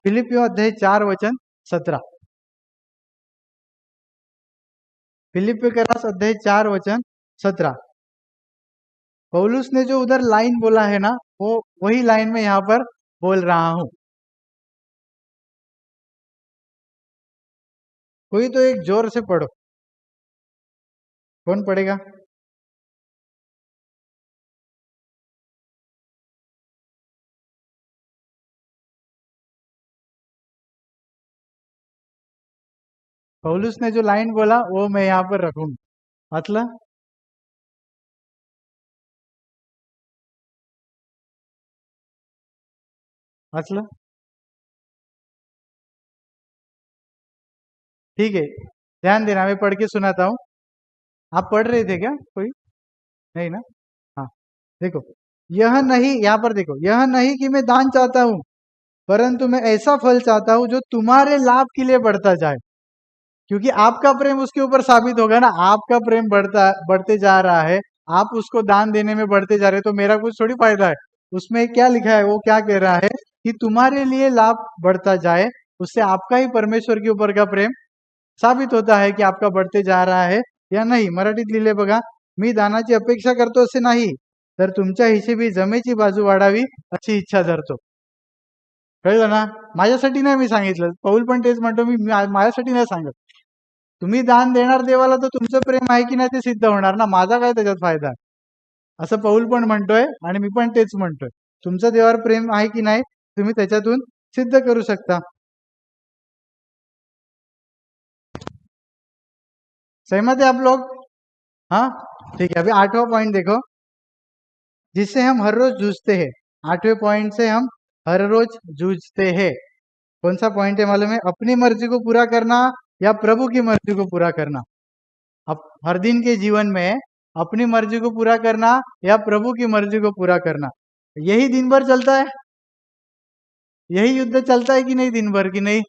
फिलिपियो अध्याय 4 वचन 17. फिलिपियो के रास अध्याय 4 वचन 17. पौलुस ने जो उधर लाइन बोला है ना, वो वही लाइन में यहाँ पर बोल रहा हूं. कोई तो एक जोर से पढ़ो. कौन पढ़ेगा? पौलुस ने जो लाइन बोला वो मैं यहाँ पर रखूंगा. मतलब मतलब ठीक है, ध्यान देना, मैं पढ़ के सुनाता हूँ. आप पढ़ रहे थे क्या कोई? नहीं ना? हाँ, देखो, यह नहीं, यहाँ पर देखो, यह नहीं कि मैं दान चाहता हूँ, परंतु मैं ऐसा फल चाहता हूँ जो तुम्हारे लाभ के लिए बढ़ता जाए. क्योंकि आपका प्रेम उसके ऊपर साबित होगा ना. आपका प्रेम बढ़ते जा रहा है, आप उसको दान देने में बढ़ते जा रहे हैं, तो मेरा कुछ थोड़ी फायदा है. उसमें क्या लिखा है, वो क्या कह रहा है कि तुम्हारे लिए लाभ बढ़ता जाए, उससे आपका ही परमेश्वर के ऊपर का प्रेम साबित होता है की आपका बढ़ते जा रहा है या नाही. मराठीत लिहिले बघा, मी दानाची अपेक्षा करतो असे नाही, तर तुमच्या हिशेबी जमेची बाजू वाढावी अशी इच्छा धरतो. कळलं ना? माझ्यासाठी नाही मी सांगितलं, पौल पण तेच म्हणतो, मी माझ्यासाठी नाही सांगत. तुम्ही दान देणार देवाला, तर तुमचं प्रेम आहे की नाही ते सिद्ध होणार ना. माझा काय त्याच्यात फायदा आहे? असं पौल पण म्हणतोय आणि मी पण तेच म्हणतोय. तुमचं देवावर प्रेम आहे की नाही तुम्ही त्याच्यातून सिद्ध करू शकता. सहमत है आप लोग? हाँ, ठीक है. अभी 8वां पॉइंट देखो, जिससे हम हर रोज जूझते हैं. 8वें पॉइंट से हम हर रोज जूझते हैं. कौन सा पॉइंट है मालूम है? अपनी मर्जी को पूरा करना या प्रभु की मर्जी को पूरा करना. अब हर दिन के जीवन में अपनी मर्जी को पूरा करना या प्रभु की मर्जी को पूरा करना, यही दिन भर चलता है. यही युद्ध चलता है की नाही दिन भर, की नाही?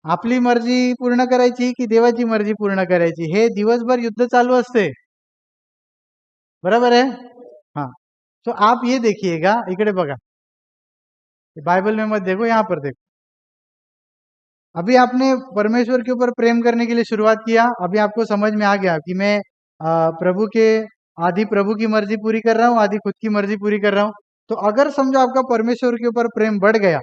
आपली मर्जी पूर्ण करायची की देवाची मर्जी पूर्ण करायची, हे दिवसभर युद्ध चालू असते. बराबर है. हाँ, तो आप ये देखिएगा, इकडे बघा, बाइबल में मत देखो, यहाँ पर देखो. अभी आपने परमेश्वर के ऊपर प्रेम करने के लिए शुरुआत किया. अभी आपको समझ में आ गया कि मैं प्रभु के आधी प्रभु की मर्जी पूरी कर रहा हूँ, आधी खुद की मर्जी पूरी कर रहा हूँ. तो अगर समझो आपका परमेश्वर के ऊपर प्रेम बढ़ गया,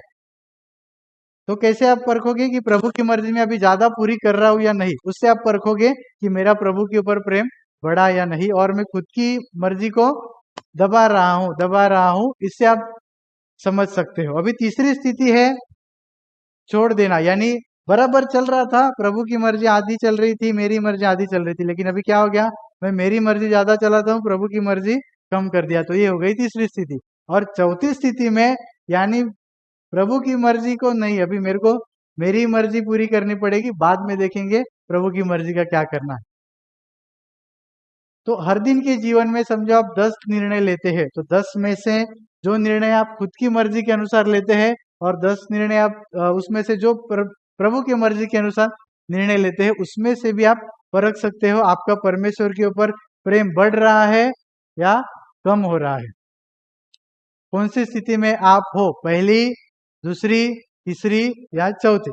तो कैसे आप परखोगे कि प्रभु की मर्जी में अभी ज्यादा पूरी कर रहा हूँ या नहीं? उससे आप परखोगे कि मेरा प्रभु के ऊपर प्रेम बढ़ा या नहीं, और मैं खुद की मर्जी को दबा रहा हूँ. इससे आप समझ सकते हो. अभी तीसरी स्थिति है छोड़ देना, यानी बराबर चल रहा था, प्रभु की मर्जी आधी चल रही थी, मेरी मर्जी आधी चल रही थी, लेकिन अभी क्या हो गया, मैं मेरी मर्जी ज्यादा चलाता हूँ, प्रभु की मर्जी कम कर दिया. तो ये हो गई तीसरी स्थिति. और चौथी स्थिति में, यानी प्रभु की मर्जी को नहीं, अभी मेरे को मेरी मर्जी पूरी करनी पड़ेगी, बाद में देखेंगे प्रभु की मर्जी का क्या करना है. तो हर दिन के जीवन में समझो आप 10 निर्णय लेते हैं, तो 10 में से जो निर्णय आप खुद की मर्जी के अनुसार लेते हैं, और 10 निर्णय आप उसमें से जो प्रभु की मर्जी के अनुसार निर्णय लेते हैं, उसमें से भी आप परख सकते हो आपका परमेश्वर के ऊपर प्रेम बढ़ रहा है या कम हो रहा है. कौन सी स्थिति में आप हो, पहली, दुसरी, तिसरी या चौथी.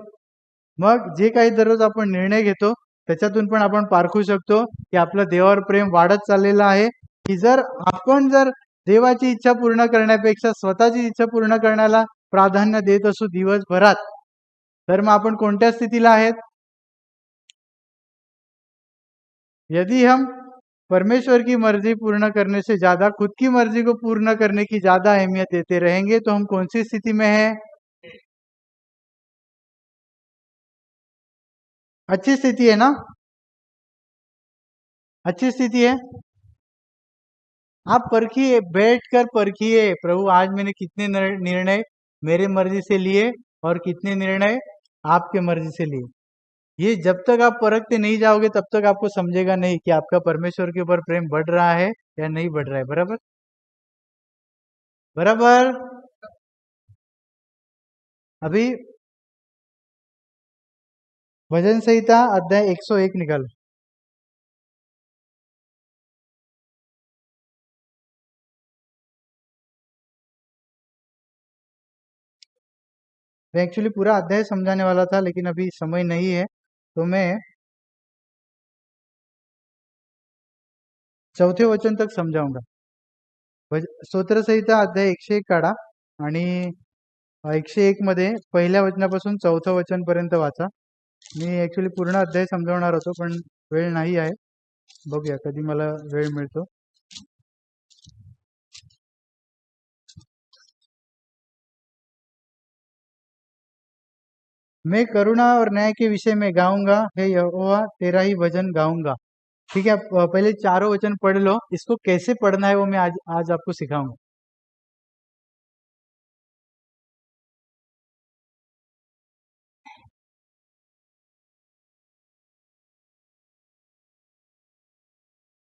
मग जे काही दररोज आपण निर्णय घेतो, त्याच्यातून पण आपण पारखू शकतो की आपलं देवावर प्रेम वाढत चाललेलं आहे, की जर आपण जर देवाची इच्छा पूर्ण करण्यापेक्षा स्वतःची इच्छा पूर्ण करण्याला प्राधान्य देत असू दिवसभरात, तर मग आपण कोणत्या स्थितीला आहेत? यदि हम परमेश्वर की मर्जी पूर्ण करने से ज्यादा खुद की मर्जी को पूर्ण करने की ज्यादा अहमियत देते रहेंगे, तो हम कौन सी स्थिति में हैं? अच्छी स्थिति है ना? अच्छी स्थिति है. आप परखिए, बैठकर परखिए, प्रभु आज मैंने कितने निर्णय मेरे मर्जी से लिए और कितने निर्णय आपके मर्जी से लिए. ये जब तक आप परखते नहीं जाओगे, तब तक आपको समझेगा नहीं कि आपका परमेश्वर के ऊपर प्रेम बढ़ रहा है या नहीं बढ़ रहा है. बराबर बराबर. अभी भजन संहिता अध्याय 101 निकालो. मैं एक्चुअली पूरा अध्याय समझाने वाला था, लेकिन अभी समय नहीं है, तो मैं चौथे वचन तक समजाऊंगा. स्तोत्र संहिता अध्याय 101 काढा आणि 101 मध्ये पहिल्या वचनापासून चौथं वचन पर्यंत वाचा. मी ऍक्च्युली पूर्ण अध्याय समजावणार होतो, पण वेळ नाही आहे. बघूया कधी मला वेळ मिळतो. मैं करुणा और न्याय के विषय में गाऊंगा, हे यहोवा तेरा ही भजन गाऊंगा. ठीक है, आप पहले चारों वचन पढ़ लो. इसको कैसे पढ़ना है वो मैं आज आपको सिखाऊंगा.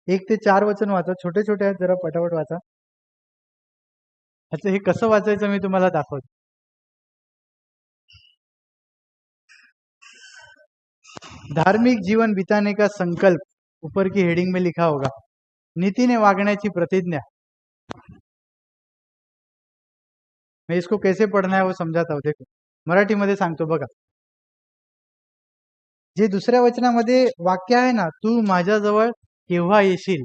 एक ते चार वचन वाचा, छोटे छोटे आहेत, जरा पटापट वाचा. अच्छा, हे कसं वाचायचं मी तुम्हाला दाखवतो. धार्मिक जीवन बिताने का संकल्प ऊपर की हेडिंग में लिखा होगा. नीतीने वागण्याची प्रतिज्ञा. मैं इसको कैसे पढ़ना है वो समजाता हूँ. देखो, मराठीमध्ये सांगतो बघा. जे दुसऱ्या वचनामध्ये वाक्य आहे ना, तू माझ्याजवळ केव्हा येशील.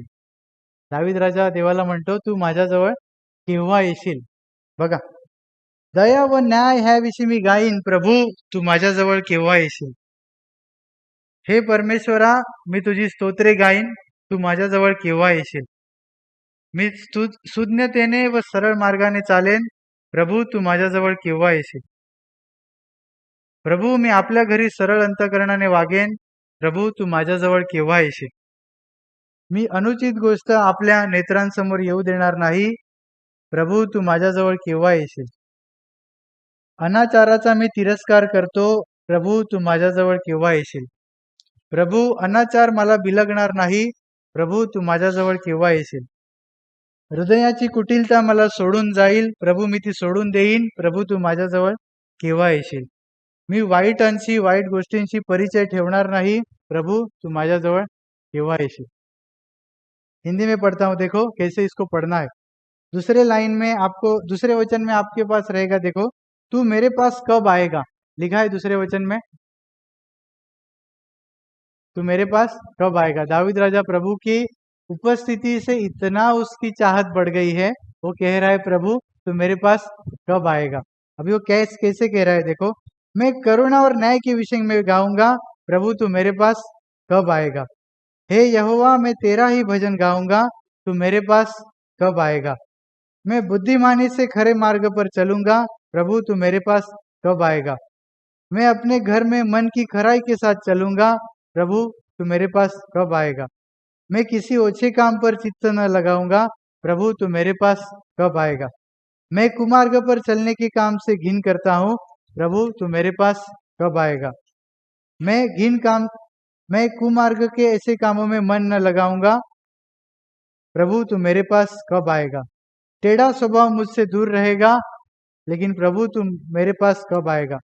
दावीद राजा देवाला म्हणतो, तू माझ्याजवळ केव्हा येशील. बघा, दया व न्याय ह्याविषयी मी गाईन, प्रभू तू माझ्याजवळ केव्हा येशील. हे परमेश्वरा, मी तुझी स्तोत्रे गाईन, तू माझ्याजवळ केव्हा येशील. मी सुज्ञतेने व सरळ मार्गाने चालेन. प्रभू तू माझ्याजवळ केव्हा येशील? प्रभू मी आपल्या घरी सरळ अंतकरणाने वागेन. प्रभू तू माझ्याजवळ केव्हा येशील? मी अनुचित गोष्ट आपल्या नेत्रांसमोर येऊ देणार नाही. प्रभू तू माझ्याजवळ केव्हा येशील? अनाचाराचा मी तिरस्कार करतो. प्रभू तू माझ्याजवळ केव्हा येशील? प्रभू अनाचार मला बिलगणार नाही. प्रभू तू माझ्याजवळ केव्हा येशील? हृदयाची कुटिलता मला सोडून जाईल. प्रभू मी ती सोडून देईन. प्रभू तू माझ्याजवळ केव्हा येशील? मी वाईट गोष्टींशी परिचय ठेवणार नहीं. प्रभु तू माझ्याजवळ केव्हा येशील? हिंदी में पढ़ता हूँ, देखो कैसे इसको पढ़ना है। दूसरे लाइन में आपको, दूसरे वचन में आपके पास रहेगा, देखो तू मेरे पास कब आएगा, लिखा है दूसरे वचन में, तू मेरे पास कब आएगा। दाऊद राजा प्रभु की उपस्थिति से इतना उसकी चाहत बढ़ गई है, वो कह रहा है प्रभु तू मेरे पास कब आएगा। अभी वो कैसे कह रहा है, देखो मैं करुणा और न्याय के विषय में गाऊंगा, प्रभु तू मेरे पास कब आएगा। हे यहोवा मैं तेरा ही भजन गाऊंगा, तू मेरे पास कब आएगा। मैं बुद्धिमानी से खरे मार्ग पर चलूंगा, प्रभु तू मेरे पास कब आएगा। मैं अपने घर में मन की खराई के साथ चलूंगा, प्रभु तू मेरे पास कब आएगा। मैं किसी ओछे काम पर चित्त न लगाऊंगा, प्रभु तू मेरे पास कब आएगा। मैं कुमार्ग पर चलने के काम से घिन करता हूँ, प्रभु तू मेरे पास कब आएगा। मैं कुमार्ग के ऐसे कामों में मन न लगाऊंगा, प्रभु तू मेरे पास कब आएगा। टेढ़ा स्वभाव मुझसे दूर रहेगा, लेकिन प्रभु तुम मेरे पास कब आएगा।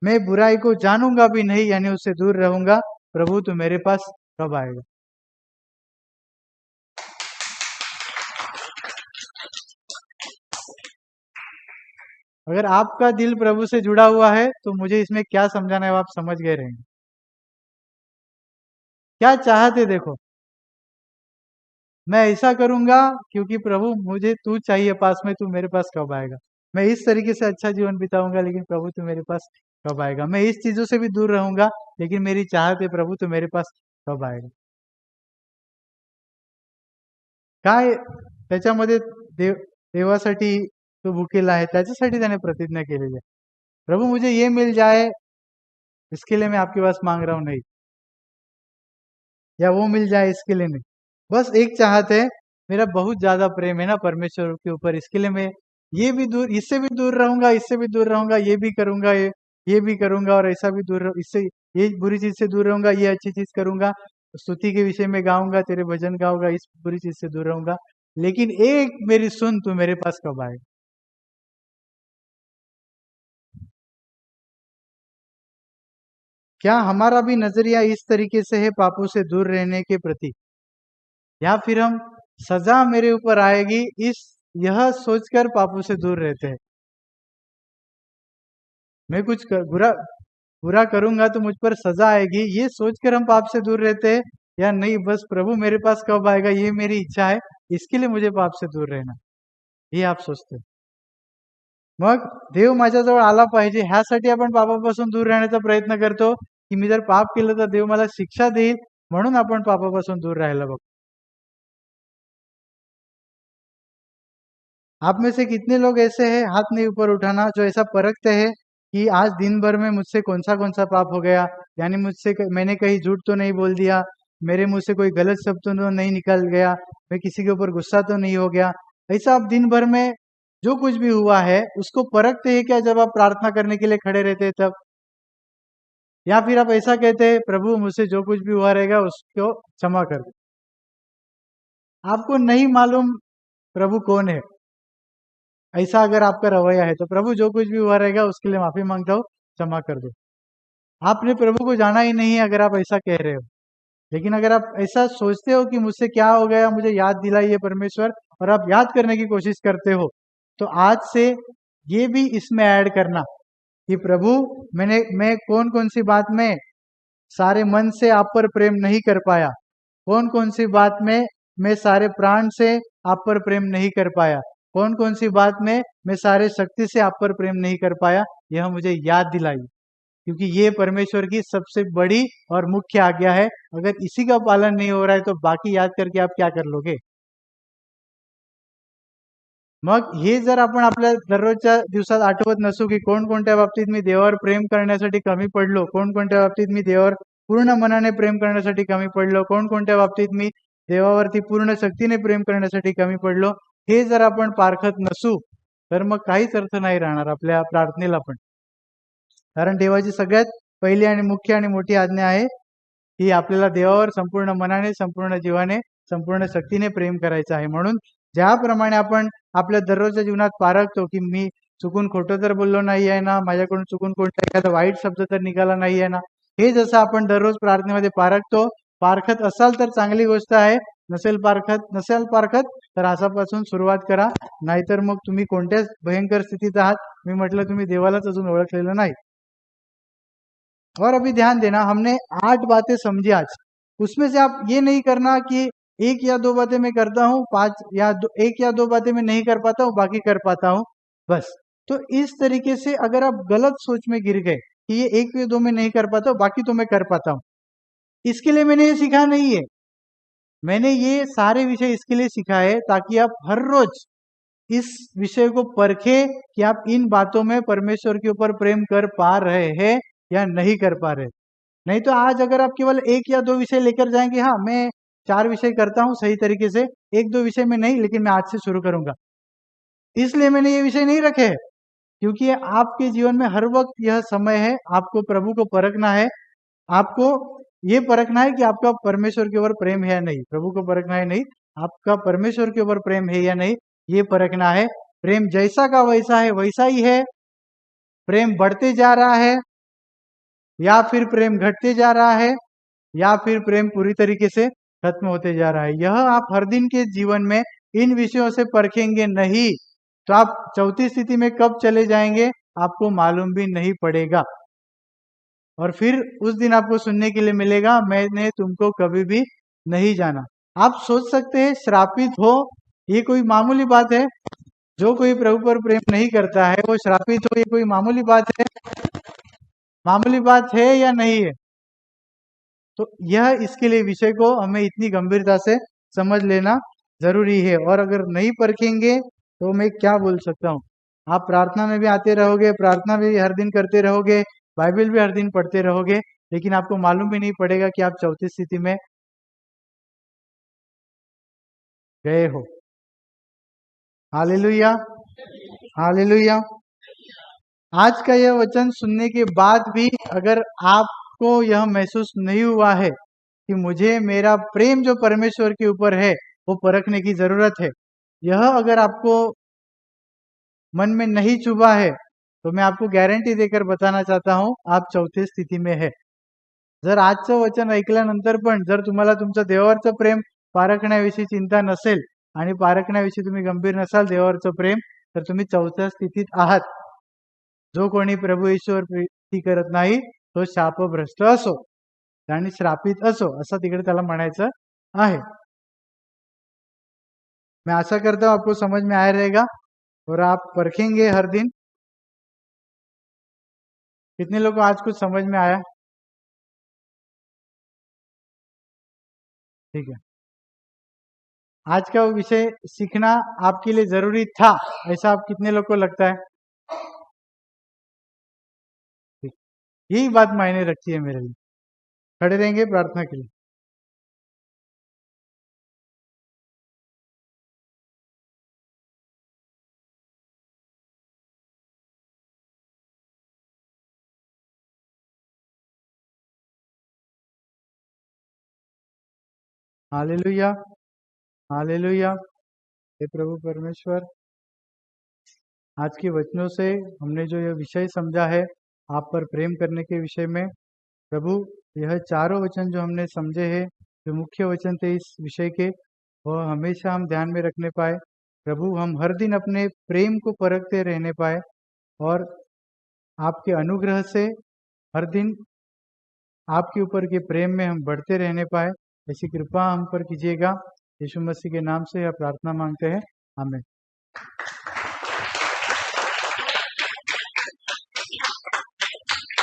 मैं बुराई को जानूंगा भी नहीं, यानी उससे दूर रहूंगा, प्रभु तू मेरे पास कब आएगा। अगर आपका दिल प्रभु से जुड़ा हुआ है तो मुझे इसमें क्या समझाना है वो आप समझ गए रहेंगे। क्या चाहते, देखो मैं ऐसा करूंगा क्योंकि प्रभु मुझे तू चाहिए पास में, तू मेरे पास कब आएगा। मैं इस तरीके से अच्छा जीवन बिताऊंगा, लेकिन प्रभु तू मेरे पास कब आएगा। मैं इस चीजों से भी दूर रहूंगा, लेकिन मेरी चाहत है प्रभु तू मेरे पास कब आएगा। काय त्याच्यामध्ये देवासाठी तो भुकेला आहे, त्याच्यासाठी त्याने प्रतिज्ञा केलेली आहे। प्रभु मुझे ये मिल जाए, इसके लिए मैं आपके पास मांग रहा हूं नहीं, या वो मिल जाए इसके लिए नहीं। बस एक चाहत है, मेरा बहुत ज्यादा प्रेम है ना परमेश्वर के ऊपर, इसके लिए मैं ये भी दूर, इससे भी दूर रहूंगा, इससे भी दूर रहूंगा, ये भी करूंगा, ये भी करूंगा, और ऐसा भी दूर इससे, ये बुरी चीज से दूर रहूंगा, ये अच्छी चीज करूंगा, स्तुति के विषय में गाऊंगा, तेरे भजन गाऊंगा, इस बुरी चीज से दूर रहूंगा, लेकिन एक मेरी सुन, तू मेरे पास कब आए। क्या हमारा भी नजरिया इस तरीके से है पापों से दूर रहने के प्रति, या फिर हम सजा मेरे ऊपर आएगी इस यह सोचकर पापों से दूर रहते हैं। मैं कुछ बुरा करूंगा तो मुझ पर सजा आएगी, ये सोचकर हम पाप से दूर रहते हैं, या नहीं बस प्रभु मेरे पास कब आएगा ये मेरी इच्छा है, इसके लिए मुझे पाप से दूर रहना, हे आप सोचते। मग देव माझ्याजवळ आला पाहिजे ह्यासाठी आपण पापापासून दूर राहण्याचा प्रयत्न करतो, की मी जर पाप केलं तर देव मला शिक्षा देईल म्हणून आपण पापापासून दूर राहायला बघतो। आप में से कितने लोग ऐसे हैं, हाथ नहीं ऊपर उठाना, जो ऐसा परखते हैं कि आज दिन भर में मुझसे कौन सा पाप हो गया, यानी मैंने कहीं झूठ तो नहीं बोल दिया, मेरे मुंह से कोई गलत शब्द तो नहीं निकल गया, मैं किसी के ऊपर गुस्सा तो नहीं हो गया। ऐसा आप दिन भर में जो कुछ भी हुआ है उसको परखते हैं क्या जब आप प्रार्थना करने के लिए खड़े रहते हैं तब, या फिर आप ऐसा कहते हैं प्रभु मुझसे जो कुछ भी हुआ रहेगा उसको क्षमा कर दो। आपको नहीं मालूम प्रभु कौन है, ऐसा अगर आपका रवैया है तो प्रभु जो कुछ भी हुआ रहेगा उसके लिए माफी मांगता हूँ, क्षमा कर दो। आपने प्रभु को जाना ही नहीं है अगर आप ऐसा कह रहे हो। लेकिन अगर आप ऐसा सोचते हो कि मुझसे क्या हो गया, मुझे याद दिलाइए परमेश्वर, और आप याद करने की कोशिश करते हो, तो आज से ये भी इसमें ऐड करना कि प्रभु मैं कौन कौन सी बात में सारे मन से आप पर प्रेम नहीं कर पाया, कौन कौन सी बात में मैं सारे प्राण से आप पर प्रेम नहीं कर पाया, कौन कौन सी बात में मैं सारे शक्ति से आप पर प्रेम नहीं कर पाया, यह मुझे याद दिलाई, क्योंकि ये परमेश्वर की सबसे बड़ी और मुख्य आज्ञा है। अगर इसी का पालन नहीं हो रहा है तो बाकी याद करके आप क्या कर लोगे। मग हे जर आपण आपल्या दररोजच्या दिवसात आठवत नसू की कोणकोणत्या बाबतीत मी देवावर प्रेम करण्यासाठी कमी पडलो, कोणकोणत्या बाबतीत मी देवावर पूर्ण मनाने प्रेम करण्यासाठी कमी पडलो, कोणकोणत्या बाबतीत मी देवावरती पूर्ण शक्तीने प्रेम करण्यासाठी कमी पडलो, हे जर आपण पारखत नसू तर मग काहीच अर्थ नाही राहणार आपल्या प्रार्थनेला पण. कारण देवाची सगळ्यात पहिली आणि मुख्य आणि मोठी आज्ञा आहे की आपल्याला देवावर संपूर्ण मनाने, संपूर्ण जीवाने, संपूर्ण शक्तीने प्रेम करायचं आहे. म्हणून ज्याप्रमाणे आपण आपल्या दररोजच्या जीवनात पारखतो की मी चुकून खोटं तर बोललो नाही आहे ना, माझ्याकडून चुकून कोणता एखादा वाईट शब्द तर निघाला नाही आहे ना, हे जसं आपण दररोज प्रार्थनेमध्ये पारखतो, पारखत असाल तर चांगली गोष्ट आहे, नसेल पारखत तर आसापासून सुरुवात करा. नाहीतर मग तुम्ही कोणत्याच भयंकर स्थितीत आहात. मी म्हटलं तुम्ही देवालाच अजून ओळखलेलं नाही. और अभी ध्यान देना, हमने 8 बातें समझी आज. उसमें से आप ये नहीं करना कि एक या दो बातें मैं करता हूँ, एक या दो बातें मैं नहीं कर पाता हूँ, बाकी कर पाता हूँ बस. तो इस तरीके से अगर आप गलत सोच में गिर गए कि ये एक या दो में नहीं कर पाता हूँ, बाकी तो मैं कर पाता हूँ, इसके लिए मैंने ये सीखा नहीं है. मैंने ये सारे विषय इसके लिए सीखा है ताकि आप हर रोज इस विषय को परखे कि आप इन बातों में परमेश्वर के ऊपर प्रेम कर पा रहे हैं या नहीं कर पा रहे. नहीं तो आज अगर आप केवल एक या दो विषय लेकर जाएंगे, हाँ मैं 4 विषय करता हूँ सही तरीके से, एक दो विषय में नहीं, लेकिन मैं आज से शुरू करूंगा, इसलिए मैंने ये विषय नहीं रखे हैं. क्योंकि आपके जीवन में हर वक्त यह समय है, आपको प्रभु को परखना है. आपको ये परखना है कि आपका परमेश्वर के ऊपर प्रेम है या नहीं. प्रभु को परखना है नहीं, आपका परमेश्वर के ऊपर प्रेम है या नहीं, ये परखना है. प्रेम जैसा का वैसा है, वैसा ही है, प्रेम बढ़ते जा रहा है या फिर प्रेम घटते जा रहा है, या फिर प्रेम पूरी तरीके से खत्म होते जा रहा है. यह आप हर दिन के जीवन में इन विषयों से परखेंगे नहीं तो आप चौथी स्थिति में कब चले जाएंगे आपको मालूम भी नहीं पड़ेगा. और फिर उस दिन आपको सुनने के लिए मिलेगा, मैंने तुमको कभी भी नहीं जाना. आप सोच सकते हैं श्रापित हो, ये कोई मामूली बात है. जो कोई प्रभु पर प्रेम नहीं करता है वो श्रापित हो, ये कोई मामूली बात है. मामूली बात है या नहीं है? तो यह इसके लिए विषय को हमें इतनी गंभीरता से समझ लेना जरूरी है. और अगर नहीं परखेंगे तो मैं क्या बोल सकता हूँ. आप प्रार्थना में भी आते रहोगे, प्रार्थना भी हर दिन करते रहोगे, बाइबल भी हर दिन पढ़ते रहोगे, लेकिन आपको मालूम भी नहीं पड़ेगा कि आप चौथी स्थिति में गए हो. Hallelujah, hallelujah. आज का यह वचन सुनने के बाद भी अगर आपको यह महसूस नहीं हुआ है कि मुझे मेरा प्रेम जो परमेश्वर के ऊपर है वो परखने की जरूरत है, यह अगर आपको मन में नहीं चुभा है तो मैं आपको गॅरंटी देकर बताना चाहता हूं आप चौथी स्थिती में है. जर आजचं वचन ऐकल्यानंतर पण जर तुम्हाला तुमचं देवावरचं प्रेम पारखण्याविषयी चिंता नसेल आणि पारखण्याविषयी तुम्ही गंभीर नसाल देवावरचं प्रेम, तर तुम्ही चौथ्या स्थितीत आहात. जो कोणी प्रभू ईश्वर प्रीती करत नाही तो शापभ्रष्ट असो आणि श्रापित असो, असं तिकडे त्याला म्हणायचं आहे. मैं आशा करता हूँ आपको समझ में आया रहेगा और आप परखेंगे हर दिन. कितने लोगों को आज कुछ समझ में आया? ठीक है. आज का विषय सीखना आपके लिए जरूरी था, ऐसा आप कितने लोग को लगता है? ठीक. यही बात मायने रखती है मेरे लिए. खड़े रहेंगे प्रार्थना के लिए. Hallelujah, hallelujah. हे प्रभु परमेश्वर, आज के वचनों से हमने जो यह विषय समझा है आप पर प्रेम करने के विषय में, प्रभु यह चारों वचन जो हमने समझे हैं, जो मुख्य वचन थे इस विषय के, वह हमेशा हम ध्यान में रखने पाए. प्रभु हम हर दिन अपने प्रेम को परखते रहने पाए और आपके अनुग्रह से हर दिन आपके ऊपर के प्रेम में हम बढ़ते रहने पाए. ऐसी कृपा हम पर कीजिएगा. यीशु मसीह के नाम से यह प्रार्थना मांगते हैं. आमीन.